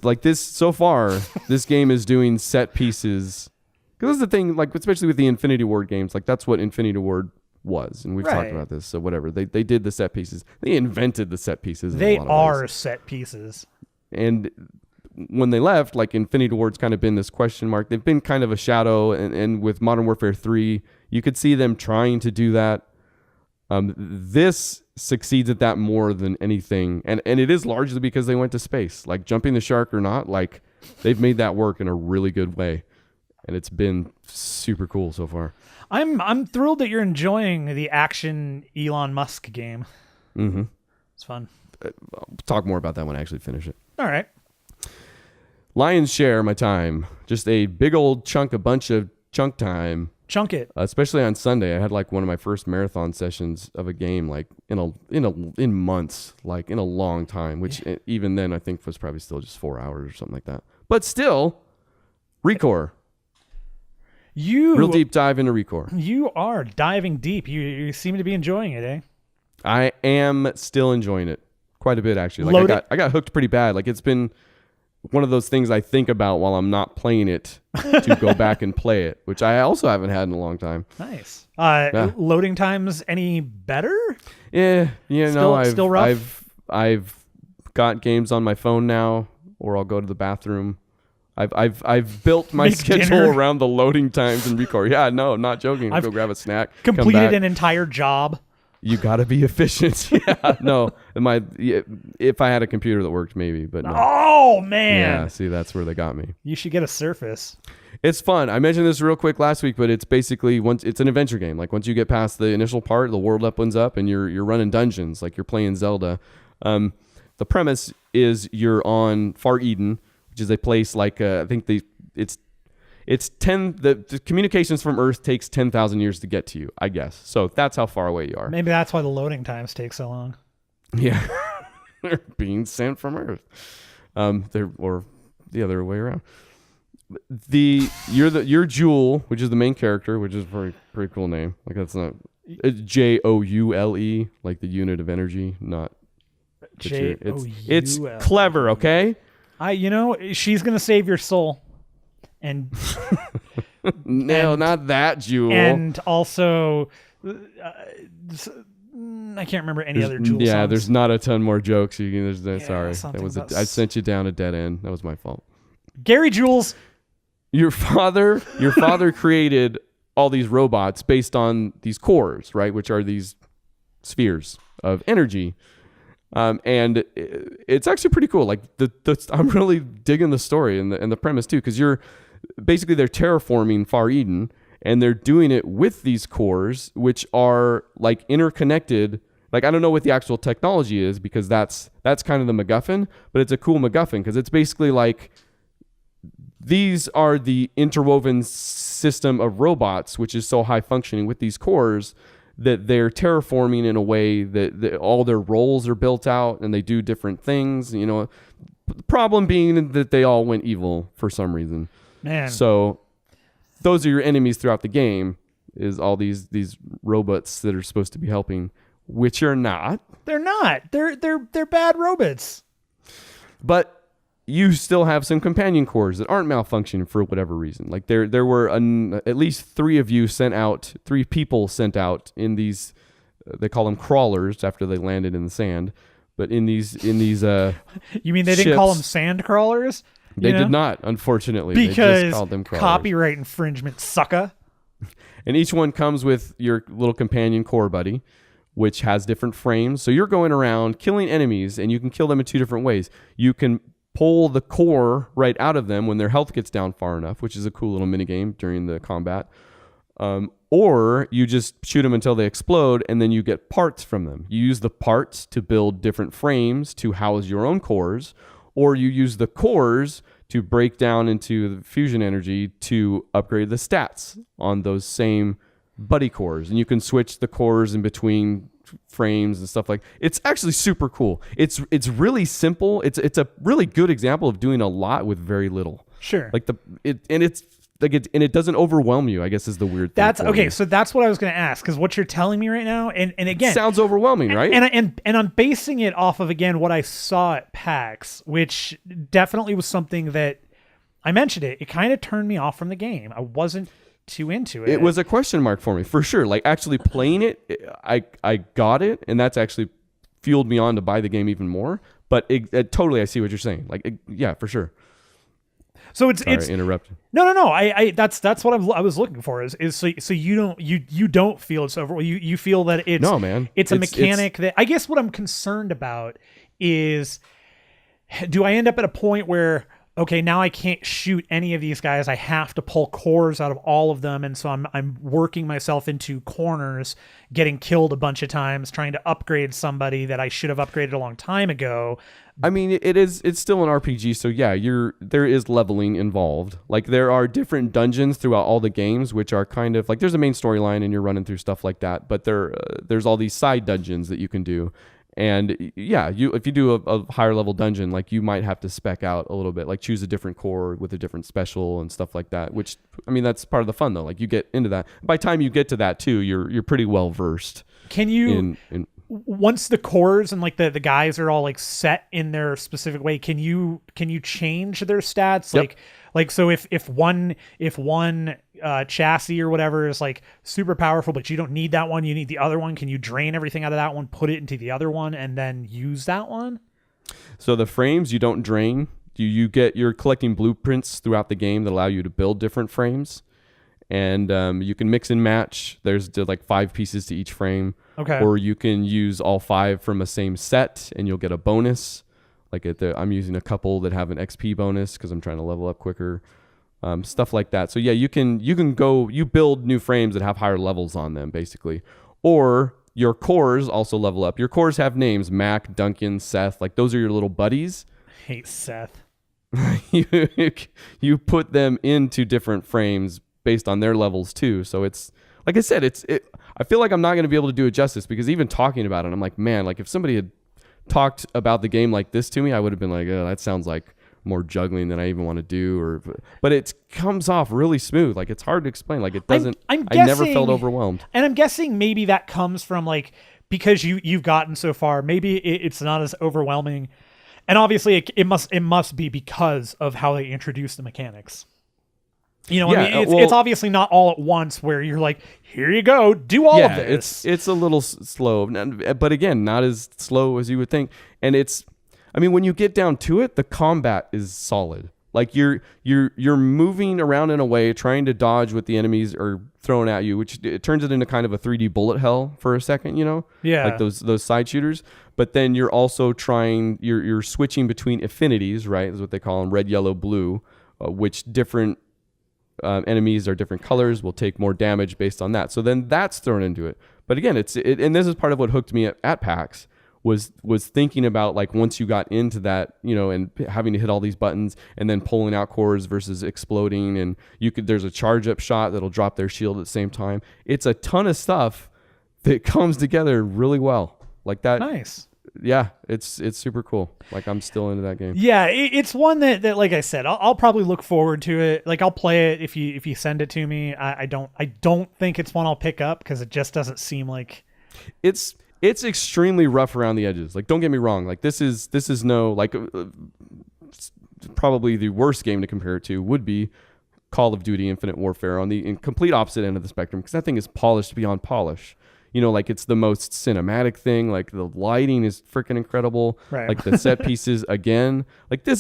Like this, so far, this game is doing set pieces. Because that's the thing, like especially with the Infinity Ward games, like that's what Infinity Ward was, and we've talked about this. So whatever, they did the set pieces. They invented the set pieces. They in a lot of are ways. set pieces. And when they left, like Infinity Ward's kind of been this question mark. They've been kind of a shadow, and with Modern Warfare 3, you could see them trying to do that. This succeeds at that more than anything, and it is largely because they went to space. Like jumping the shark or not, like they've made that work in a really good way, and it's been super cool so far. I'm thrilled that you're enjoying the action Elon Musk game. Mm-hmm. It's fun. I'll talk more about that when I actually finish it. All right. Lion's share of my time, just a big old bunch of chunk time Chunk it. Especially on Sunday. I had like one of my first marathon sessions of a game, like in months, like in a long time, which even then I think was probably still just 4 hours or something like that. But still, Recore. Real deep dive into Recore. You are diving deep. You seem to be enjoying it, eh? I am still enjoying it quite a bit, actually. Like I got hooked pretty bad. Like it's been one of those things I think about while I'm not playing it to go back and play it, which I also haven't had in a long time. Nice. Loading times any better? Yeah, still rough? I've got games on my phone now, or I'll go to the bathroom. I've built my schedule around the loading times in Recore. Yeah, no, I'm not joking. I'll go grab a snack. Completed an entire job. You got to be efficient. Yeah, no. If I had a computer that worked, maybe, but no. Oh, man. Yeah, see, that's where they got me. You should get a Surface. It's fun. I mentioned this real quick last week, but it's basically it's an adventure game. Like once you get past the initial part, the world opens up and you're running dungeons like you're playing Zelda. The premise is you're on Far Eden, which is a place like I think the communications from Earth takes 10,000 years to get to you, I guess. So that's how far away you are. Maybe that's why the loading times take so long. Yeah, they're being sent from Earth. Or the other way around. You're Joule, which is the main character, which is a pretty cool name. Like that's not it's Joule, like the unit of energy, not it's clever, okay? She's gonna save your soul, and no, not that Joule. And also, I can't remember any other Joule songs. There's not a ton more jokes. Sorry, I sent you down a dead end. That was my fault. Gary Jules. Your father created all these robots based on these cores, right? Which are these spheres of energy. And it's actually pretty cool. Like I'm really digging the story and the premise too, because they're terraforming Far Eden and they're doing it with these cores, which are like interconnected. Like, I don't know what the actual technology is because that's kind of the MacGuffin, but it's a cool MacGuffin because it's basically like, these are the interwoven system of robots, which is so high functioning with these cores that they're terraforming in a way that all their roles are built out and they do different things. The problem being that they all went evil for some reason. Man. So those are your enemies throughout the game, is all these robots that are supposed to be helping, which are not. They're not. They're bad robots. But you still have some companion cores that aren't malfunctioning for whatever reason. Like there were at least three people sent out in these, they call them crawlers after they landed in the sand. But in these you mean they didn't call them sand crawlers? They did not, unfortunately. Because they just called them crawlers. Copyright infringement, sucker. And each one comes with your little companion core buddy, which has different frames. So you're going around killing enemies, and you can kill them in two different ways. You can pull the core right out of them when their health gets down far enough, which is a cool little minigame during the combat. Or you just shoot them until they explode, and then you get parts from them. You use the parts to build different frames to house your own cores, or you use the cores to break down into the fusion energy to upgrade the stats on those same buddy cores. And you can switch the cores in between frames and stuff like. It's actually super cool. It's really simple. It's a really good example of doing a lot with very little. Sure. It doesn't overwhelm you, I guess, is the weird thing. That's okay. So that's what I was going to ask, because what you're telling me right now, and again, sounds overwhelming, right? And I'm basing it off of, again, what I saw at PAX, which definitely was something that I mentioned it. It kind of turned me off from the game. I wasn't too into it. It was a question mark for me, for sure. Like actually playing it, I got it, and that's actually fueled me on to buy the game even more. But it totally, I see what you're saying. Like, yeah, for sure. So it's interrupted. No. I that's what I was looking for is so you don't feel it's over. You feel that it's no, man. It's a mechanic that I guess what I'm concerned about is, do I end up at a point where, okay, now I can't shoot any of these guys. I have to pull cores out of all of them. And so I'm working myself into corners, getting killed a bunch of times, trying to upgrade somebody that I should have upgraded a long time ago. I mean, it's still an RPG, so yeah, there is leveling involved. Like, there are different dungeons throughout all the games, which are kind of like, there's a main storyline and you're running through stuff like that, but there's all these side dungeons that you can do. And yeah, if you do a higher level dungeon, like, you might have to spec out a little bit, like choose a different core with a different special and stuff like that, which, I mean, that's part of the fun though. Like, you get into that. By the time you get to that too, you're pretty well versed. Can you once the cores and like the guys are all like set in their specific way, can you change their stats? Yep. Like so if one chassis or whatever is like super powerful, but you don't need that one, you need the other one, can you drain everything out of that one, put it into the other one, and then use that one? So the frames you don't drain. You're collecting blueprints throughout the game that allow you to build different frames. And you can mix and match. There's like 5 pieces to each frame. Okay. Or you can use all 5 from a same set and you'll get a bonus. Like I'm using a couple that have an XP bonus because I'm trying to level up quicker. Stuff like that. So yeah, you build new frames that have higher levels on them basically. Or your cores also level up. Your cores have names: Mac, Duncan, Seth. Like, those are your little buddies. Hate Seth. You put them into different frames based on their levels too. So it's, like I said, I feel like I'm not going to be able to do it justice, because even talking about it, I'm like, man, like, if somebody had talked about the game like this to me, I would have been like, oh, that sounds like more juggling than I even want to do. But it comes off really smooth. Like, it's hard to explain. Like, it doesn't, I never felt overwhelmed. And I'm guessing maybe that comes from, like, because you've gotten so far, maybe it's not as overwhelming. And obviously it must be because of how they introduce the mechanics. You know, yeah, I mean, it's obviously not all at once where you're like, here you go, do all of this. It's a little slow, but again, not as slow as you would think. And I mean, when you get down to it, the combat is solid. Like, you're moving around in a way, trying to dodge what the enemies are throwing at you, which it turns it into kind of a 3D bullet hell for a second, you know? Yeah. Like those side shooters. But then you're also you're switching between affinities, right? Is what they call them, red, yellow, blue, which different enemies are different colors, will take more damage based on that. So then that's thrown into it. But again, and this is part of what hooked me at PAX, was thinking about, like, once you got into that, you know, and having to hit all these buttons and then pulling out cores versus exploding, and there's a charge up shot that'll drop their shield at the same time. It's a ton of stuff that comes together really well. Like that. Nice. Yeah, it's super cool. Like, I'm still into that game. Yeah, it's one that like I said, I'll probably look forward to it. Like, I'll play it if you send it to me. I don't think it's one I'll pick up, because it just doesn't seem like it's extremely rough around the edges. Like, don't get me wrong. Like, this is no, like, probably the worst game to compare it to would be Call of Duty Infinite Warfare, on the complete opposite end of the spectrum, because that thing is polished beyond polish. You know, like, it's the most cinematic thing. Like, the lighting is freaking incredible. Right. Like, the set pieces, again. Like, the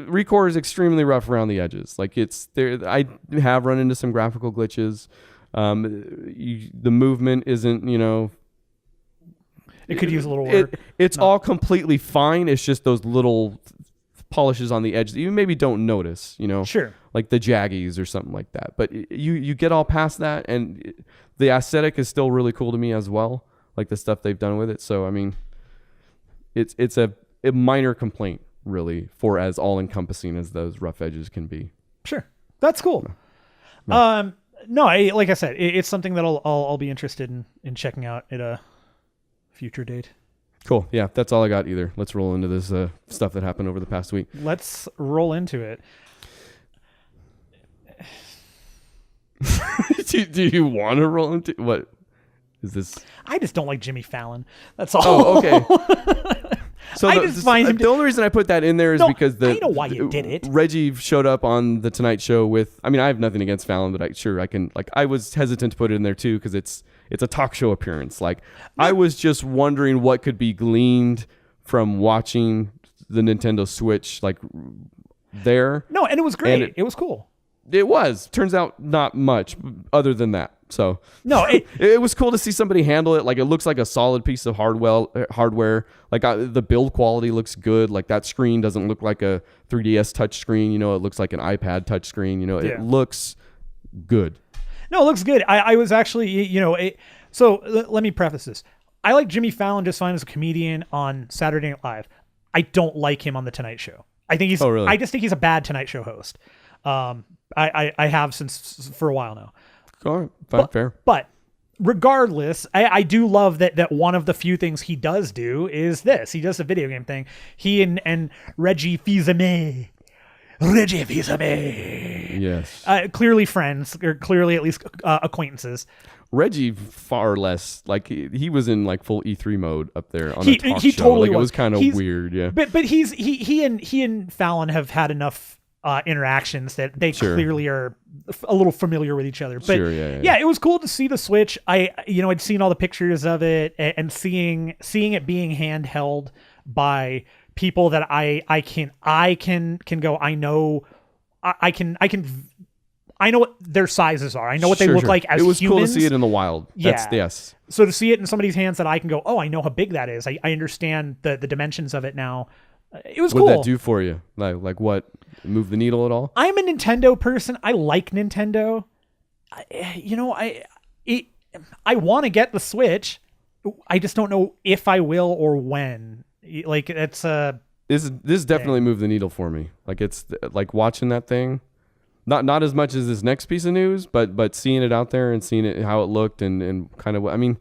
Recore is extremely rough around the edges. Like, it's there. I have run into some graphical glitches. The movement isn't, you know. It could use a little work. It's all completely fine. It's just those little polishes on the edge that you maybe don't notice, you know. Sure. Like the jaggies or something like that. But you get all past that, and the aesthetic is still really cool to me as well, like the stuff they've done with it. So, I mean, it's a minor complaint, really, for as all-encompassing as those rough edges can be. Sure. That's cool. No. Like I said, it's something that I'll be interested in checking out at a future date. Cool. Yeah, that's all I got either. Let's roll into this stuff that happened over the past week. Let's roll into it. Do you want to roll into what is this? I just don't like Jimmy Fallon. That's all. Oh, okay. So the only reason I put that in there is because I know why you did it. Reggie showed up on the Tonight Show with. I mean, I have nothing against Fallon, but I can. Like, I was hesitant to put it in there too, because it's a talk show appearance. Like, I was just wondering what could be gleaned from watching the Nintendo Switch, like, there. No, and it was great. It was cool. It was. Turns out not much other than that. So No, it was cool to see somebody handle it. Like, it looks like a solid piece of hardware. Like, the build quality looks good. Like, that screen doesn't look like a 3DS touch screen. You know, it looks like an iPad touch screen. You know, it looks good. No, it looks good. I was actually, so let me preface this. I like Jimmy Fallon just fine as a comedian on Saturday Night Live. I don't like him on the Tonight Show. I think he's. Oh, really? I just think he's a bad Tonight Show host. I have since for a while now. All right, fair. But regardless, I do love that one of the few things he does do is this. He does a video game thing. He and Reggie Fils-Aimé. Yes. Clearly friends, or clearly at least acquaintances. Reggie far less, like he was in like full E3 mode up there on He a talk show. totally Like, was. it was kind of weird, yeah. But he and Fallon have had enough interactions that they clearly are a little familiar with each other. But yeah, it was cool to see the Switch. I'd seen all the pictures of it and seeing it being handheld by people that I can go. I know what their sizes are. I know what they look like as humans. It was cool to see it in the wild. Yes. So to see it in somebody's hands that I can go, oh, I know how big that is. I understand the dimensions of it now. It was cool. What did that do for you? Like what? Move the needle at all? I'm a Nintendo person. I like Nintendo. I want to get the Switch. I just don't know if I will or when. Like, it's this definitely moved the needle for me. Like, it's like watching that thing. Not as much as this next piece of news, but seeing it out there and seeing it how it looked and kind of, I mean,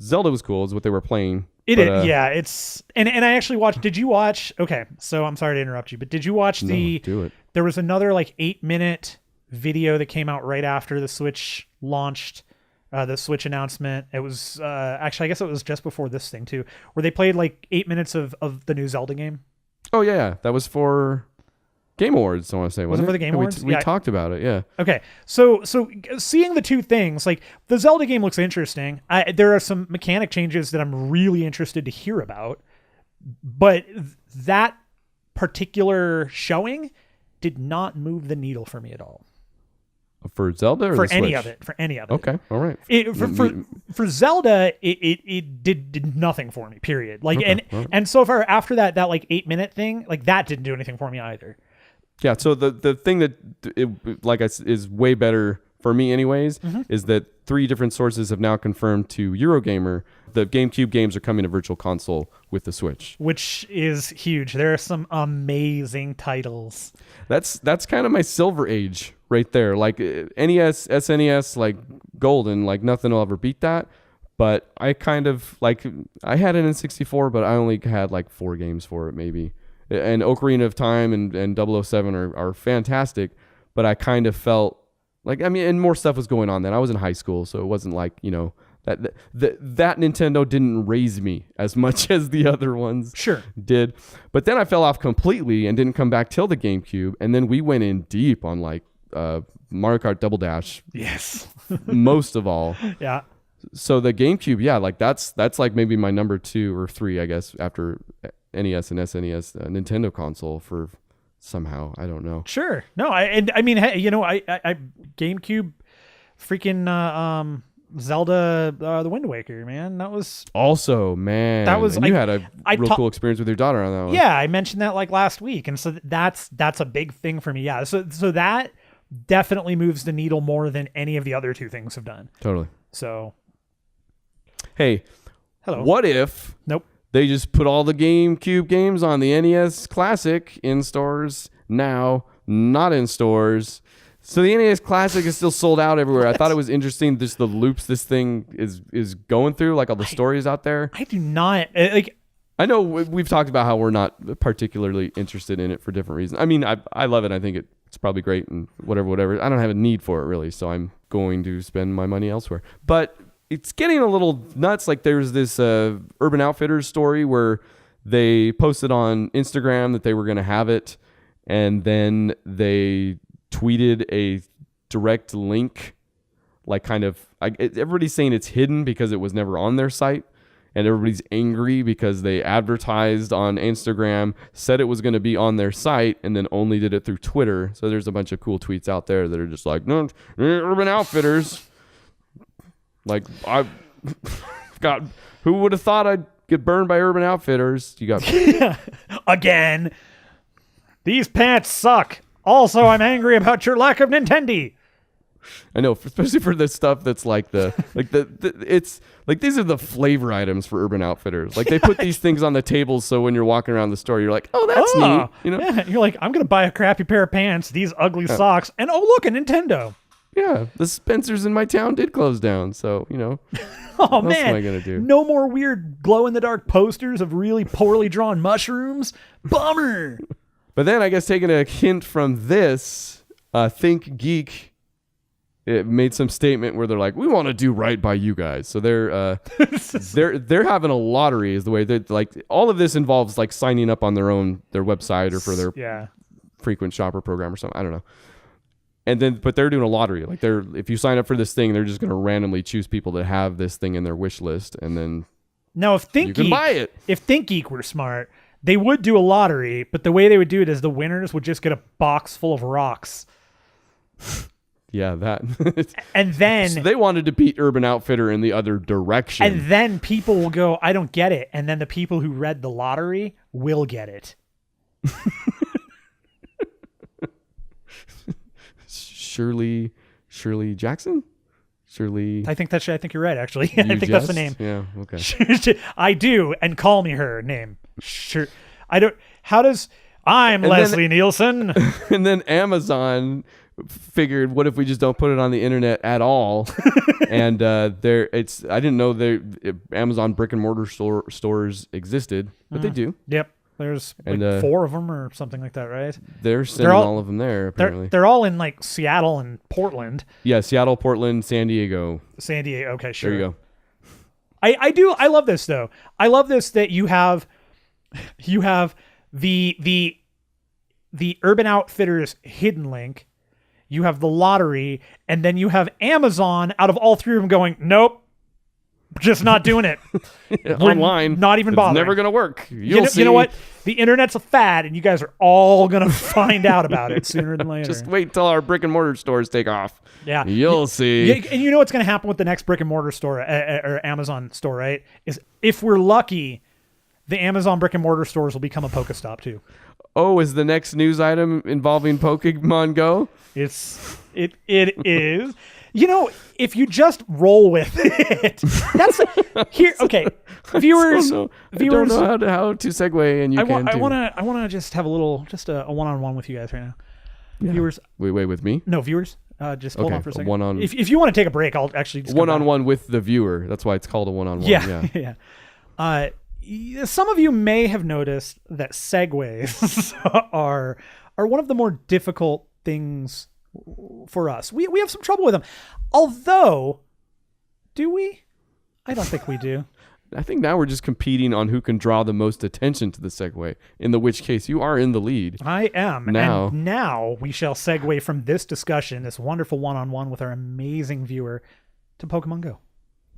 Zelda was cool is what they were playing. It's and I actually watched. Did you watch? Okay, so I'm sorry to interrupt you, but did you watch do it. There was another like 8-minute video that came out right after the Switch launched, the Switch announcement. It was actually, I guess it was just before this thing too, where they played like 8 minutes of the new Zelda game. Oh yeah, that was for Game Awards, I want to say. Was it for the Game Awards? We talked about it, yeah. Okay, so seeing the two things, like the Zelda game looks interesting. There are some mechanic changes that I'm really interested to hear about, but that particular showing did not move the needle for me at all. For Zelda or for the any Switch? of it? For any of it. Okay, all right. For Zelda, it did nothing for me. Period. Like, okay, and so far after that like 8-minute thing, like that didn't do anything for me either. Yeah, so the thing that is way better for me anyways is that 3 different sources have now confirmed to Eurogamer the GameCube games are coming to Virtual Console with the Switch, which is huge. There are some amazing titles. That's kind of my silver age right there. Like NES, SNES, like golden, like nothing will ever beat that. But I kind of like, I had it in 64, but I only had like 4 games for it maybe. And Ocarina of Time and 007 are fantastic, but I kind of felt like, I mean, and more stuff was going on then. I was in high school, so it wasn't like, that Nintendo didn't raise me as much as the other ones did. But then I fell off completely and didn't come back till the GameCube, and then we went in deep on like Mario Kart Double Dash. Yes. Most of all. Yeah. So the GameCube, yeah, like that's like maybe my number 2 or 3, I guess, after NES and SNES, Nintendo console for somehow, I don't know. Sure. No, I mean, hey, I GameCube, freaking Zelda, the Wind Waker, man, that was also, man. That was, and you had a real cool experience with your daughter on that one. Yeah, I mentioned that like last week, and so that's a big thing for me. Yeah, so that definitely moves the needle more than any of the other 2 things have done. Totally. So, hey, hello. What if? Nope. They just put all the GameCube games on the NES Classic in stores now, not in stores. So the NES Classic is still sold out everywhere. I thought it was interesting, just the loops this thing is going through, like all the stories out there. I do not like. I know we've talked about how we're not particularly interested in it for different reasons. I mean, I love it. I think it's probably great and whatever. I don't have a need for it really, so I'm going to spend my money elsewhere. But it's getting a little nuts. Like there's this Urban Outfitters story where they posted on Instagram that they were going to have it, and then they tweeted a direct link, like kind of, everybody's saying it's hidden because it was never on their site, and everybody's angry because they advertised on Instagram, said it was going to be on their site, and then only did it through Twitter. So there's a bunch of cool tweets out there that are just like, no, Urban Outfitters, Like I got. Who would have thought I'd get burned by Urban Outfitters? You got again. These pants suck. Also, I'm angry about your lack of Nintendo. I know, especially for the stuff that's like it's like these are the flavor items for Urban Outfitters. Like they put these things on the tables so when you're walking around the store, you're like, oh, that's neat. You know, yeah. You're like, I'm gonna buy a crappy pair of pants, these ugly socks, and oh look, a Nintendo. Yeah, the Spencers in my town did close down, so you know. Oh what man, else am I gonna do? No more weird glow in the dark posters of really poorly drawn mushrooms. Bummer. But then I guess taking a hint from this, Think Geek. It made some statement where they're like, we want to do right by you guys. So they're having a lottery is the way that like all of this involves like signing up on their website or for their frequent shopper program or something. I don't know. And then, but they're doing a lottery. Like if you sign up for this thing, they're just going to randomly choose people that have this thing in their wish list. And then now if you can buy it. If ThinkGeek were smart, they would do a lottery, but the way they would do it is the winners would just get a box full of rocks. Yeah, that. And then so they wanted to beat Urban Outfitter in the other direction. And then people will go, I don't get it. And then the people who read the lottery will get it. Shirley Jackson? Shirley. I think you're right, actually. I think that's the name. Yeah, okay. I do, and call me her name. Sure. I don't. I'm Leslie Nielsen. And then Amazon figured, what if we just don't put it on the internet at all? And I didn't know Amazon brick and mortar stores existed, but they do. Yep. There's like 4 of them or something like that, right? They're sending all of them there, apparently. They're all in like Seattle and Portland. Yeah, Seattle, Portland, San Diego. Okay, sure. There you go. I love this though. I love this that you have the Urban Outfitters hidden link, you have the lottery, and then you have Amazon out of all 3 of them going, nope. Just not doing it. Online. Not even bothering. It's never going to work. You know what? The internet's a fad, and you guys are all going to find out about it sooner than later. Just wait till our brick and mortar stores take off. Yeah. You'll see. And you know what's going to happen with the next brick and mortar store or Amazon store, right? Is if we're lucky, the Amazon brick and mortar stores will become a Pokestop too. Oh, is the next news item involving Pokemon Go? It is. You know, if you just roll with it, that's here. Okay, viewers, I don't know how to segue, and I want to just have a one-on-one with you guys right now. Yeah. Viewers, wait, with me? No, viewers. Just hold on for a second. One-on. If you want to take a break, I'll actually just one-on-one with the viewer. That's why it's called a one-on-one. Yeah. Some of you may have noticed that segues are one of the more difficult things for us. We have some trouble with them. Although, do we? I don't think we do. I think now we're just competing on who can draw the most attention to the segue, which case you are in the lead. I am. And now we shall segue from this discussion, this wonderful one-on-one with our amazing viewer, to Pokemon Go.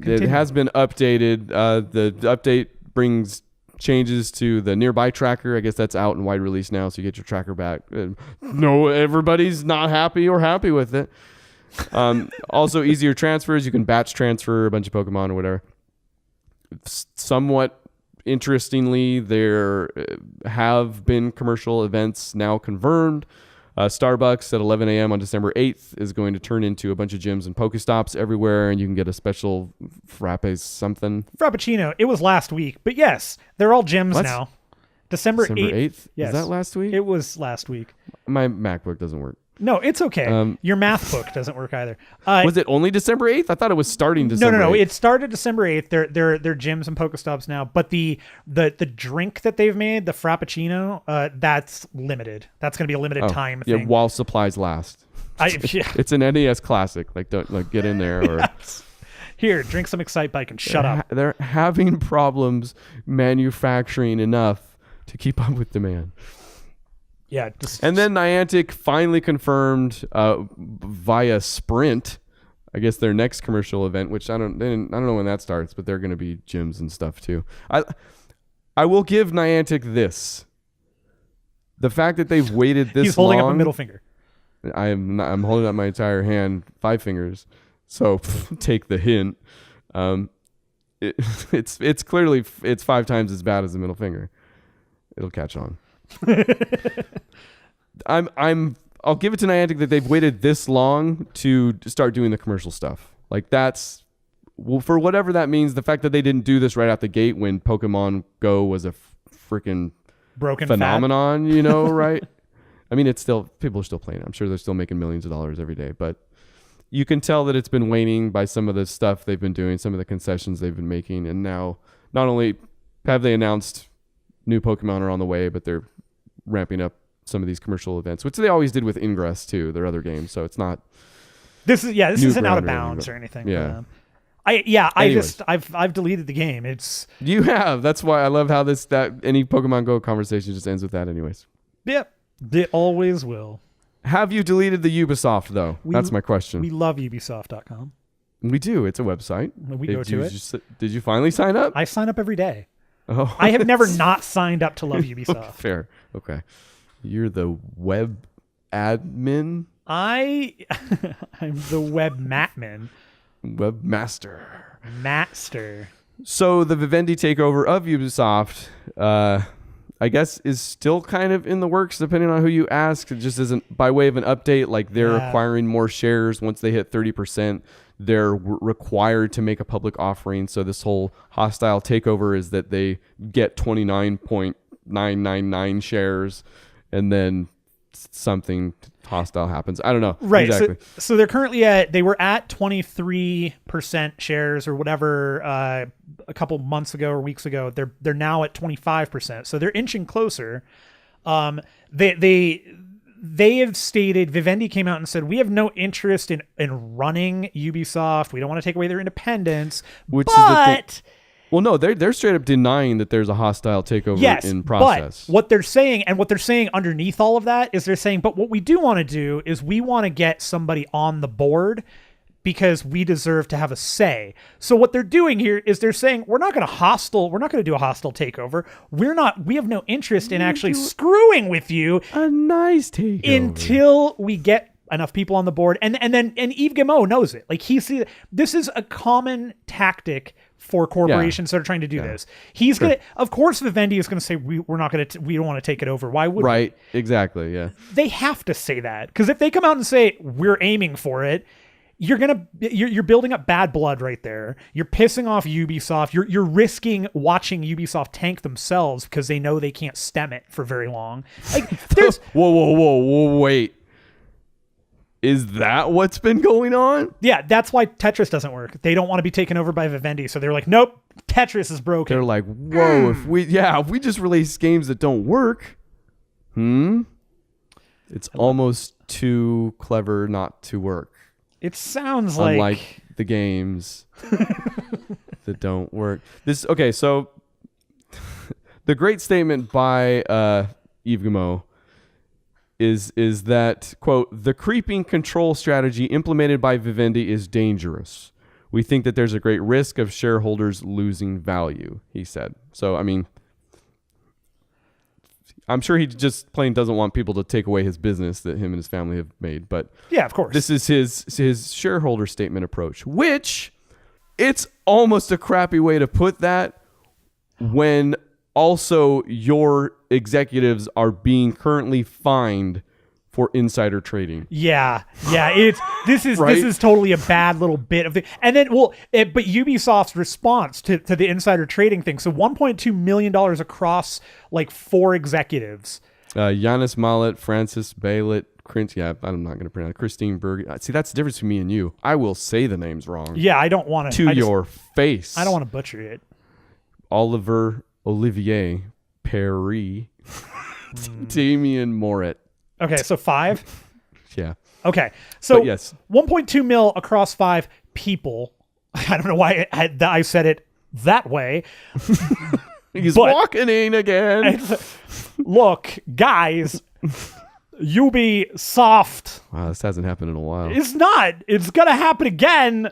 Continue. It has been updated. The update brings changes to the nearby tracker. I guess that's out in wide release now, so you get your tracker back. No, everybody's not happy or happy with it. Also, easier transfers. You can batch transfer a bunch of Pokemon or whatever. Somewhat interestingly, there have been commercial events now confirmed. Starbucks at 11 a.m. on December 8th is going to turn into a bunch of gyms and Pokestops everywhere, and you can get a special Frappuccino. It was last week, but yes, they're all gyms now. December 8th? Yes. Is that last week? It was last week. My MacBook doesn't work. No, it's okay. Your math book doesn't work either. Was it only December 8th? I thought it was starting December 8th. No. It started December 8th. They're gyms and Pokestops now. But the drink that they've made, the Frappuccino, that's limited. That's going to be a limited time thing. Yeah, while supplies last. It's an NES classic. Don't get in there. Or Here, drink some Excite Bike and shut up. They're having problems manufacturing enough to keep up with demand. Yeah, and then Niantic finally confirmed via Sprint, I guess their next commercial event, which I don't know when that starts, but they're going to be gyms and stuff too. I will give Niantic this: the fact that they've waited this long. He's holding up a middle finger. I'm holding up my entire hand, 5 fingers. So take the hint. It's clearly 5 times as bad as the middle finger. It'll catch on. I'll give it to Niantic that they've waited this long to start doing the commercial stuff. Like that's, well, for whatever that means, the fact that they didn't do this right out the gate when Pokemon Go was a freaking broken phenomenon, you know, right? I mean, it's still, people are still playing it. I'm sure they're still making millions of dollars every day, but you can tell that it's been waning by some of the stuff they've been doing, some of the concessions they've been making. And now not only have they announced new Pokemon are on the way, but they're ramping up some of these commercial events, which they always did with Ingress too, their other games. So it's not, this isn't out of bounds or anything. Yeah. I've deleted the game. You have. That's why I love how any Pokemon Go conversation just ends with that anyways. Yep. They always will. Have you deleted the Ubisoft though? That's my question. We love Ubisoft.com. We do. It's a website. We go to it. Did you finally sign up? I sign up every day. Oh. I have never not signed up to love Ubisoft. Fair. Okay. You're the web admin? I'm the web matman. Webmaster. Master. So the Vivendi takeover of Ubisoft, I guess, is still kind of in the works, depending on who you ask. It just isn't by way of an update. Like they're acquiring more shares. Once they hit 30%, they're required to make a public offering. So this whole hostile takeover is that they get 29.999 shares, and then something hostile happens. I don't know. Right. Exactly. So they're currently they were at 23% shares or whatever a couple months ago or weeks ago. They're now at 25%. So they're inching closer. They have stated, Vivendi came out and said, we have no interest in running Ubisoft. We don't want to take away their independence. Which is the thing. Well, no, they're straight up denying that there's a hostile takeover in process. But what they're saying underneath all of that is they're saying, but what we do want to do is we want to get somebody on the board because we deserve to have a say. So what they're doing here is they're saying, we're not going to do a hostile takeover. We have no interest in actually screwing with you. A nice takeover. Until we get enough people on the board. And Yves Guillemot knows it. Like this is a common tactic for corporations that are trying to do this. He's gonna, of course, Vivendi is gonna say we don't want to take it over. Why would we? Exactly. Yeah. They have to say that, because if they come out and say we're aiming for it, you're building up bad blood right there. You're pissing off Ubisoft. You're risking watching Ubisoft tank themselves because they know they can't stem it for very long. Like there's whoa, wait. Is that what's been going on? Yeah, that's why Tetris doesn't work. They don't want to be taken over by Vivendi, so they're like, nope, Tetris is broken. They're like, whoa, if we just release games that don't work, it's almost too clever not to work. It sounds unlike the games that don't work. So the great statement by Yves Guillemot is that, quote, the creeping control strategy implemented by Vivendi is dangerous. We think that there's a great risk of shareholders losing value, he said. So, I mean, I'm sure he just plain doesn't want people to take away his business that him and his family have made. But yeah, of course. This is his shareholder statement approach, which it's almost a crappy way to put that when also your executives are being currently fined for insider trading. Yeah. This is totally a bad little bit of the, and then but Ubisoft's response to the insider trading thing. So $1.2 million across like 4 executives. Giannis Mallet, Francis Baylett, I'm not going to pronounce it. Christine Berg. See, that's the difference between me and you. I will say the names wrong. Yeah, I don't want to. Your face. I don't want to butcher it. Olivier Perry, Damien Moret. Okay, so 5? Yeah. Okay, so yes. 1.2 mil across 5 people. I don't know why I said it that way. He's walking in again. Look, guys, Ubisoft. Wow, this hasn't happened in a while. It's not. It's going to happen again.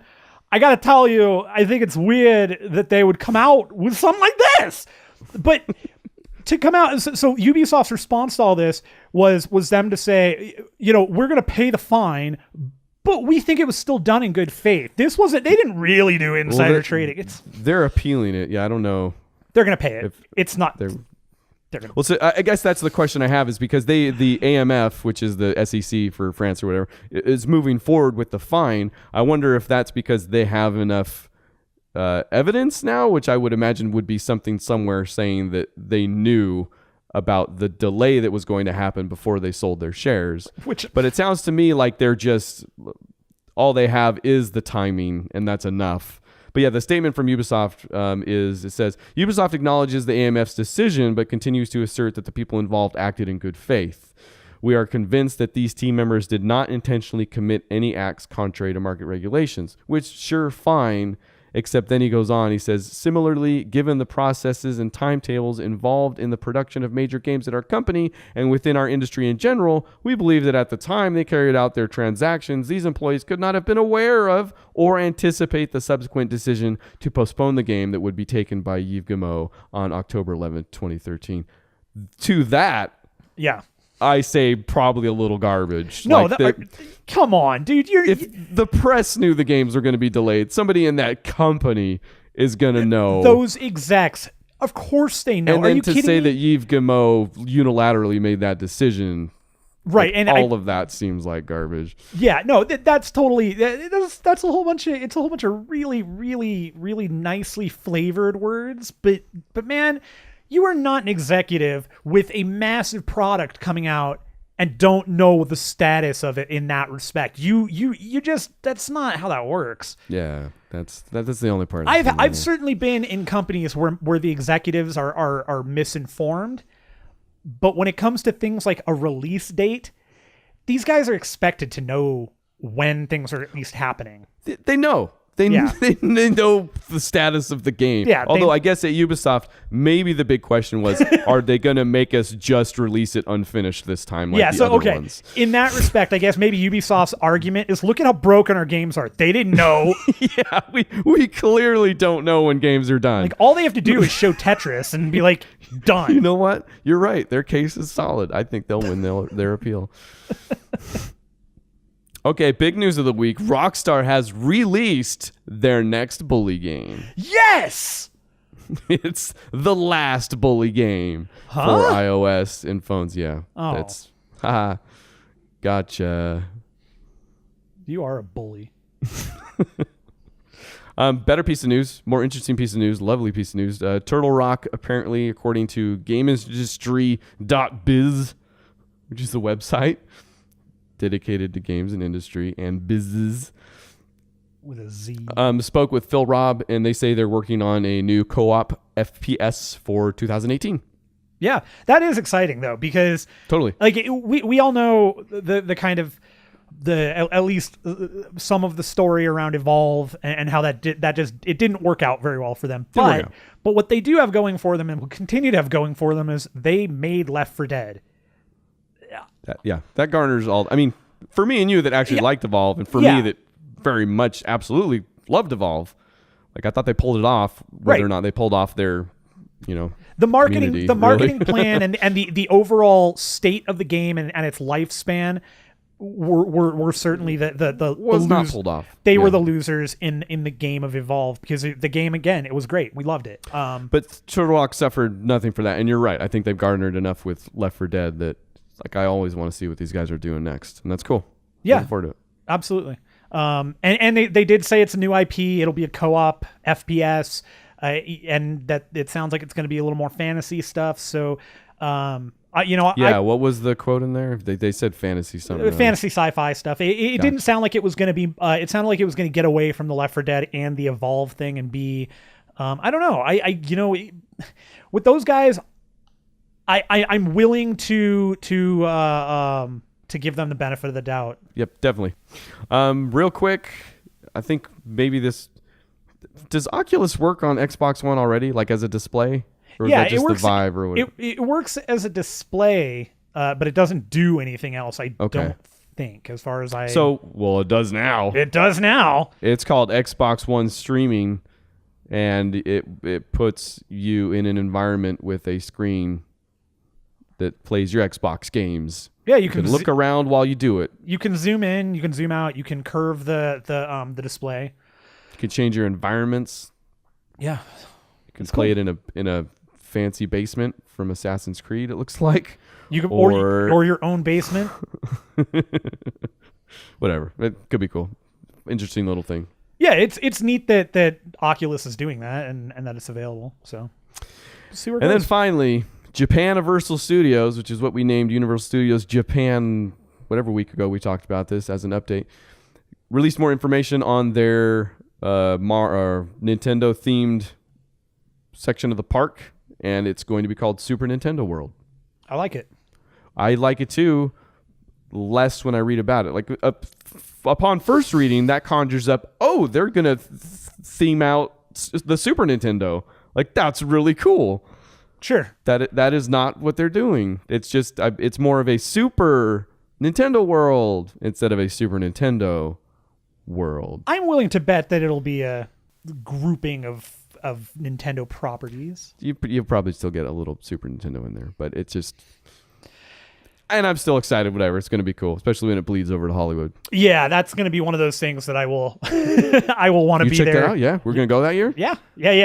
I got to tell you, I think it's weird that they would come out with something like this. But to come out, so Ubisoft's response to all this was them to say, we're going to pay the fine, But we think it was still done in good faith. This wasn't. They didn't really do insider trading. They're appealing it. Yeah, I don't know. They're going to pay it. It's not. They're going to. Well, so I guess that's the question I have, is because the AMF, which is the SEC for France or whatever, is moving forward with the fine. I wonder if that's because they have enough evidence now, which I would imagine would be something somewhere saying that they knew about the delay that was going to happen before they sold their shares. But it sounds to me like they're just, all they have is the timing, and that's enough. But yeah, the statement from Ubisoft it says, Ubisoft acknowledges the AMF's decision, but continues to assert that the people involved acted in good faith. We are convinced that these team members did not intentionally commit any acts contrary to market regulations, which, sure, fine. Except then he goes on, he says, similarly, given the processes and timetables involved in the production of major games at our company and within our industry in general, we believe that at the time they carried out their transactions, these employees could not have been aware of or anticipate the subsequent decision to postpone the game that would be taken by Yves Guillemot on October 11th, 2013. To that, yeah, I say probably a little garbage. No, come on, dude. If the press knew the games were going to be delayed, somebody in that company is going to know. Those execs, of course they know. And then to say that Yves Guillemot unilaterally made that decision, right? And all of that seems like garbage. Yeah, no, that's totally. That's a whole bunch of. It's a whole bunch of really, really, really nicely flavored words. But man, you are not an executive with a massive product coming out and don't know the status of it in that respect. You just, that's not how that works. Yeah, that's the only part. I've certainly been in companies where the executives are misinformed, but when it comes to things like a release date, these guys are expected to know when things are at least happening. They know. They know the status of the game. Yeah, although I guess at Ubisoft, maybe the big question was, are they going to make us just release it unfinished this time like the other ones? In that respect, I guess maybe Ubisoft's argument is, look at how broken our games are. They didn't know. Yeah, we clearly don't know when games are done. Like, all they have to do is show Tetris and be like, done. You know what? You're right. Their case is solid. I think they'll win their appeal. Okay, big news of the week. Rockstar has released their next Bully game. Yes! It's the last Bully game for iOS and phones. Yeah. Oh. That's gotcha. You are a bully. Better piece of news, more interesting piece of news, lovely piece of news. Turtle Rock, apparently, according to GameIndustry.biz, which is the website dedicated to games and industry and business, with a Z. Spoke with Phil Robb, and they say they're working on a new co-op FPS for 2018. Yeah, that is exciting though, because totally, like we all know the kind of at least some of the story around Evolve and how that didn't work out very well for them. But what they do have going for them and will continue to have going for them is they made Left 4 Dead. That garners all. I mean, for me and you that actually liked Evolve, and for me that very much absolutely loved Evolve, like I thought they pulled it off. Whether or not they pulled off their, the marketing, marketing plan, and the overall state of the game and its lifespan were certainly the was not pulled off. They were the losers in the game of Evolve, because the game, again, it was great. We loved it. But Turtle Rock suffered nothing for that, and you're right. I think they've garnered enough with Left 4 Dead that. Like, I always want to see what these guys are doing next, and that's cool. Yeah, looking forward to it. Absolutely. And they did say it's a new IP. It'll be a co-op FPS, and that it sounds like it's going to be a little more fantasy stuff. So, what was the quote in there? They said fantasy something. Fantasy sci-fi stuff. It didn't sound like it was going to be. It sounded like it was going to get away from the Left 4 Dead and the Evolve thing and be. I don't know. With those guys. I'm willing to give them the benefit of the doubt. Yep, definitely. Real quick, I think maybe does Oculus work on Xbox One already, like as a display? Or is that just the Vive or whatever? It works as a display, but it doesn't do anything else. I don't think, as far as I. It does now. It does now. It's called Xbox One Streaming, and it puts you in an environment with a screen that plays your Xbox games. Yeah, You can look around while you do it. You can zoom in, you can zoom out, you can curve the display. You can change your environments. Yeah, you can play it in a fancy basement from Assassin's Creed. It looks like you can or your own basement. Whatever, it could be cool. Interesting little thing. Yeah, it's neat that Oculus is doing that and that it's available. So we'll see where it goes. And then finally, Japaniversal Studios, which is what we named Universal Studios Japan, whatever week ago we talked about this as an update, released more information on their Nintendo-themed section of the park, and it's going to be called Super Nintendo World. I like it. I like it too, less when I read about it. Like upon first reading, that conjures up, oh, they're going to theme out the Super Nintendo. Like, that's really cool. Sure. That is not what they're doing. It's just it's more of a Super Nintendo World instead of a Super Nintendo World. I'm willing to bet that it'll be a grouping of Nintendo properties. You'll probably still get a little Super Nintendo in there, but it's just... And I'm still excited, whatever. It's going to be cool, especially when it bleeds over to Hollywood. Yeah, that's going to be one of those things that I will I will want to be check there. That out? Yeah, we're going to go that year? Yeah.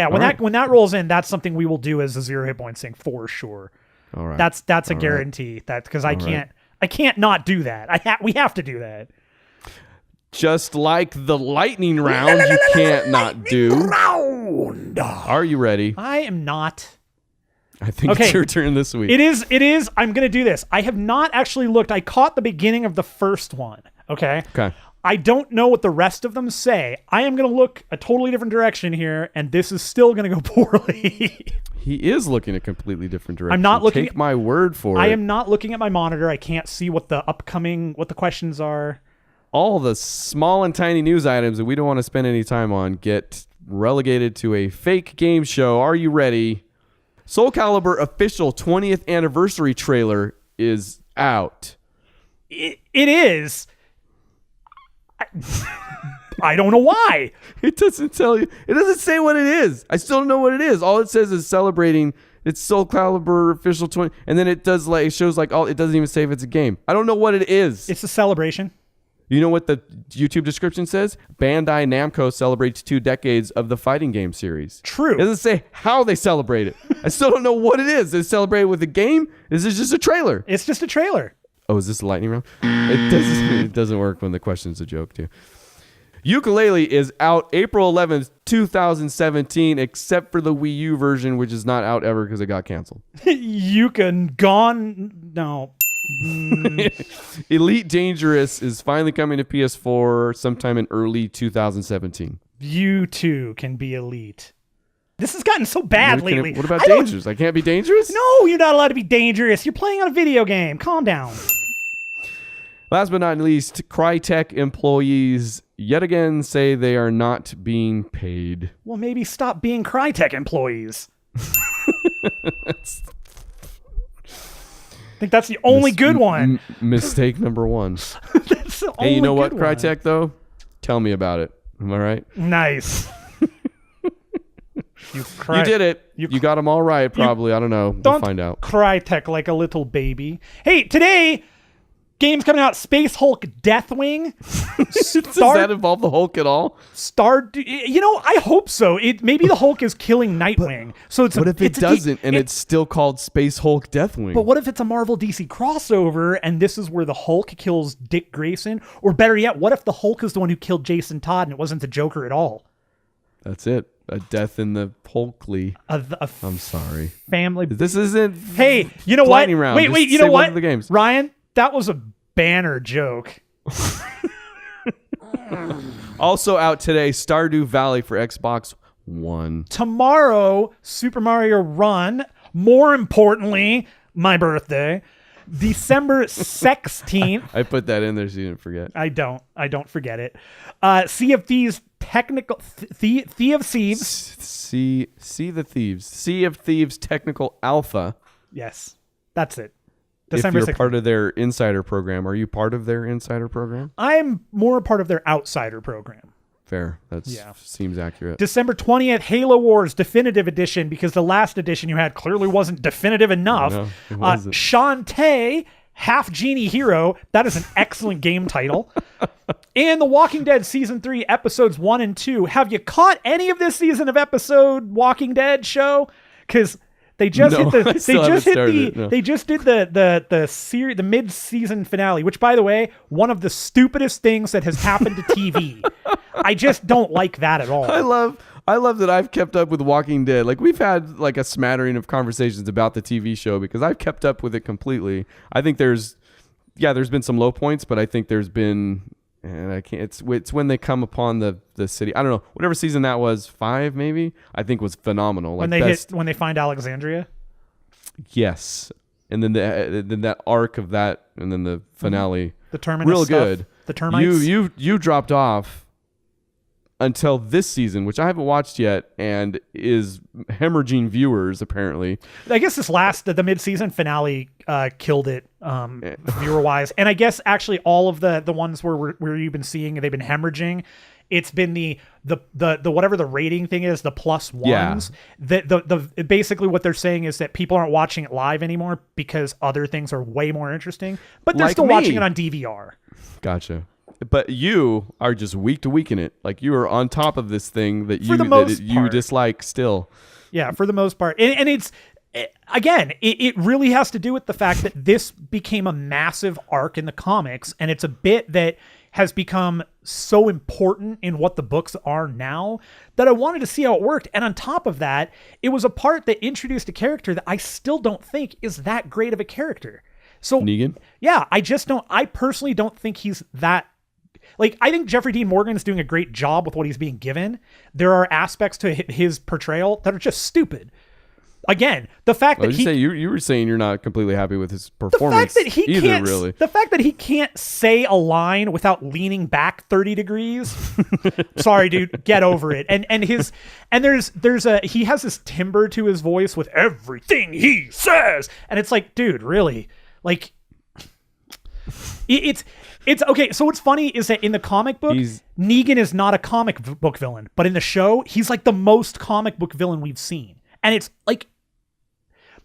When that rolls in, that's something we will do as a Zero Hit Points thing for sure. All right. That's a guarantee. That because I can't not do that. We have to do that. Just like the lightning round, you can't not do. Are you ready? I am not. I think it's your turn this week. It is. I'm going to do this. I have not actually looked. I caught the beginning of the first one. Okay. I don't know what the rest of them say. I am going to look a totally different direction here, and this is still going to go poorly. He is looking a completely different direction. I'm not looking. Take my word for it. I am not looking at my monitor. I can't see what the questions are. All the small and tiny news items that we don't want to spend any time on get relegated to a fake game show. Are you ready? Soul Calibur official 20th anniversary trailer is out. It is. I don't know why. It doesn't tell you. It doesn't say what it is. I still don't know what it is. All it says is celebrating. It's Soul Calibur official 20, and then it shows like all. It doesn't even say if it's a game. I don't know what it is. It's a celebration. You know what the YouTube description says? Bandai Namco celebrates 2 decades of the fighting game series. True. It doesn't say how they celebrate it. I still don't know what it is. They celebrate it with a game? Is this just a trailer? It's just a trailer. Oh, is this a lightning round? It doesn't work when the question's a joke, too. Yooka-Laylee is out April 11th, 2017, except for the Wii U version, which is not out ever because it got canceled. Yuka gone. No. Elite Dangerous is finally coming to PS4 sometime in early 2017. You too can be elite. This has gotten so bad lately. What about dangerous? I can't be dangerous? No, you're not allowed to be dangerous. You're playing on a video game. Calm down. Last but not least, Crytek employees yet again say they are not being paid. Well, maybe stop being Crytek employees. I think that's the only good one. Mistake number 1. That's the hey, you know what, one. Crytek, though? Tell me about it. Am I right? Nice. You did it. You got them all right, probably. I don't know. We'll find out. Crytek like a little baby. Hey, today, game's coming out. Space Hulk Deathwing. Does that involve the Hulk at all? I hope so. Maybe the Hulk is killing Nightwing. So it's what if it doesn't and it's still called Space Hulk Deathwing? But what if it's a Marvel DC crossover and this is where the Hulk kills Dick Grayson? Or better yet, what if the Hulk is the one who killed Jason Todd and it wasn't the Joker at all? That's it. A death in the Hulkly. I'm sorry. Family. This isn't. Hey, you know what? Round. Wait. You know what? The games. Ryan, that was a banner joke. Also out today, Stardew Valley for Xbox One. Tomorrow, Super Mario Run. More importantly, my birthday, December 16th. I put that in there so you didn't forget. I don't forget it. Sea of Thieves technical Sea of Thieves. Sea of Thieves technical alpha. Yes, that's it. December 16th. If you're part of their insider program, are you part of their insider program? I'm more part of their outsider program. Fair. That seems accurate. December 20th, Halo Wars Definitive Edition, because the last edition you had clearly wasn't definitive enough. No, it wasn't. Shantae, Half Genie Hero. That is an excellent game title. And The Walking Dead Season 3, Episodes 1 and 2. Have you caught any of this season of episode Walking Dead show? Because they just did the mid-season finale, which, by the way, one of the stupidest things that has happened to TV. I just don't like that at all. I love that I've kept up with Walking Dead. Like, we've had like a smattering of conversations about the TV show because I've kept up with it completely. I think there's been some low points, but I think there's been, and I can't. It's when they come upon the city. I don't know, whatever season that was, 5 maybe. I think was phenomenal. When they find Alexandria. Yes, and then then that arc of that, and then the finale. The terminus real stuff, good. The termites. You dropped off until this season, which I haven't watched yet, and is hemorrhaging viewers apparently. I guess the mid-season finale killed it viewer-wise, and I guess actually all of the ones where you've been seeing they've been hemorrhaging. It's been the whatever the rating thing is, the plus ones. Yeah. The basically what they're saying is that people aren't watching it live anymore because other things are way more interesting, but they're still watching it on DVR. Gotcha. But you are just week to week in it. Like, you are on top of this thing that you dislike still. Yeah, for the most part. And it's, again, it really has to do with the fact that this became a massive arc in the comics, and it's a bit that has become so important in what the books are now that I wanted to see how it worked. And on top of that, it was a part that introduced a character that I still don't think is that great of a character. So Negan? Yeah, I personally don't think he's that. Like, I think Jeffrey Dean Morgan is doing a great job with what he's being given. There are aspects to his portrayal that are just stupid. Again, the fact that you were saying you're not completely happy with his performance. The fact that he can't say a line without leaning back 30 degrees. Sorry, dude, get over it. He has this timbre to his voice with everything he says, and it's like, dude, really, like, it's okay. So what's funny is that in the comic book, Negan is not a comic book villain, but in the show, he's like the most comic book villain we've seen. And it's like,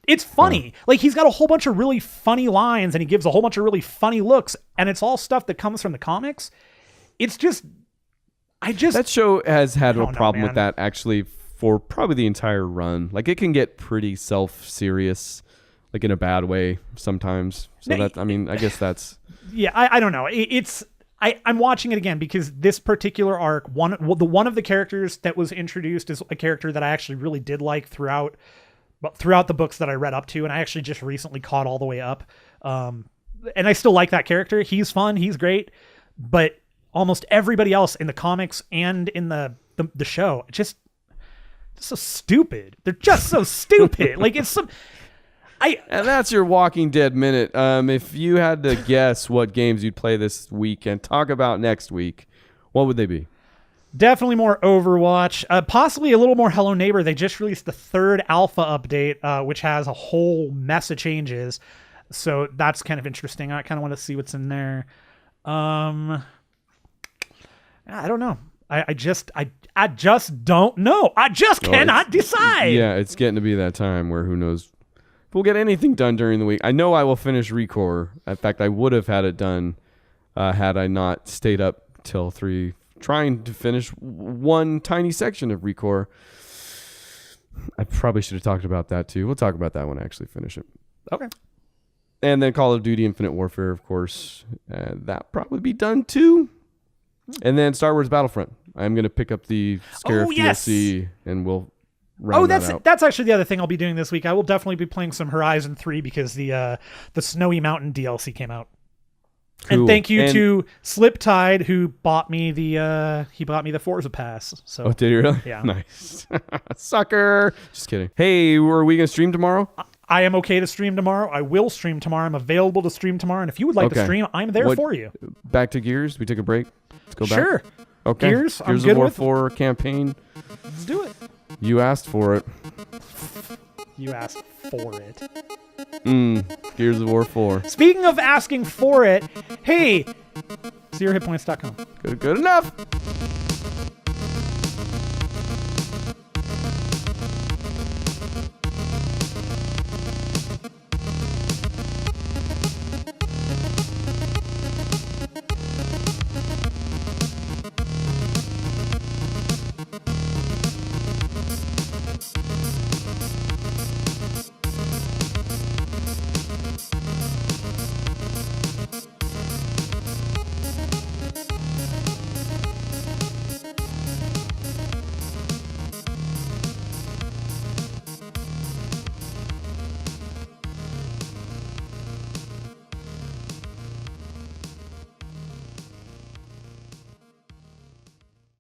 it's funny. Like, he's got a whole bunch of really funny lines and he gives a whole bunch of really funny looks, and it's all stuff that comes from the comics. It's just, that show has had a problem with that actually for probably the entire run. Like, it can get pretty self-serious, like in a bad way sometimes. So I guess that's. Yeah, I don't know. I'm watching it again because this particular arc, one of the characters that was introduced is a character that I actually really did like throughout the books that I read up to, and I actually just recently caught all the way up. And I still like that character. He's fun. He's great. But almost everybody else in the comics and in the show, just so stupid. They're just so stupid. Like, it's some. And that's your Walking Dead minute. If you had to guess what games you'd play this week and talk about next week, what would they be? Definitely more Overwatch. Possibly a little more Hello Neighbor. They just released the 3rd alpha update, which has a whole mess of changes. So that's kind of interesting. I kind of want to see what's in there. I don't know. I just don't know. I just cannot decide. Yeah, it's getting to be that time where who knows. We'll get anything done during the week. I know I will finish Recore. In fact, I would have had it done had I not stayed up till 3 trying to finish one tiny section of Recore. I probably should have talked about that too. We'll talk about that when I actually finish it. Okay. And then Call of Duty Infinite Warfare, of course. That'll probably be done too. And then Star Wars Battlefront. I'm going to pick up the Scarif DLC and we'll that's actually the other thing I'll be doing this week. I will definitely be playing some Horizon 3 because the Snowy Mountain DLC came out. Cool. And thank you to Sliptide who bought me the Forza Pass. So did he really? Yeah. Nice. Sucker. Just kidding. Hey, are we going to stream tomorrow? I am okay to stream tomorrow. I will stream tomorrow. I'm available to stream tomorrow. And if you would like to stream, I'm there for you. Back to Gears. We take a break. Let's go back. Sure. Okay. Gears I'm good of War with. 4 campaign. Let's do it. You asked for it. You asked for it. Gears of War 4. Speaking of asking for it, hey, 0HITPOINTS.com. Good enough.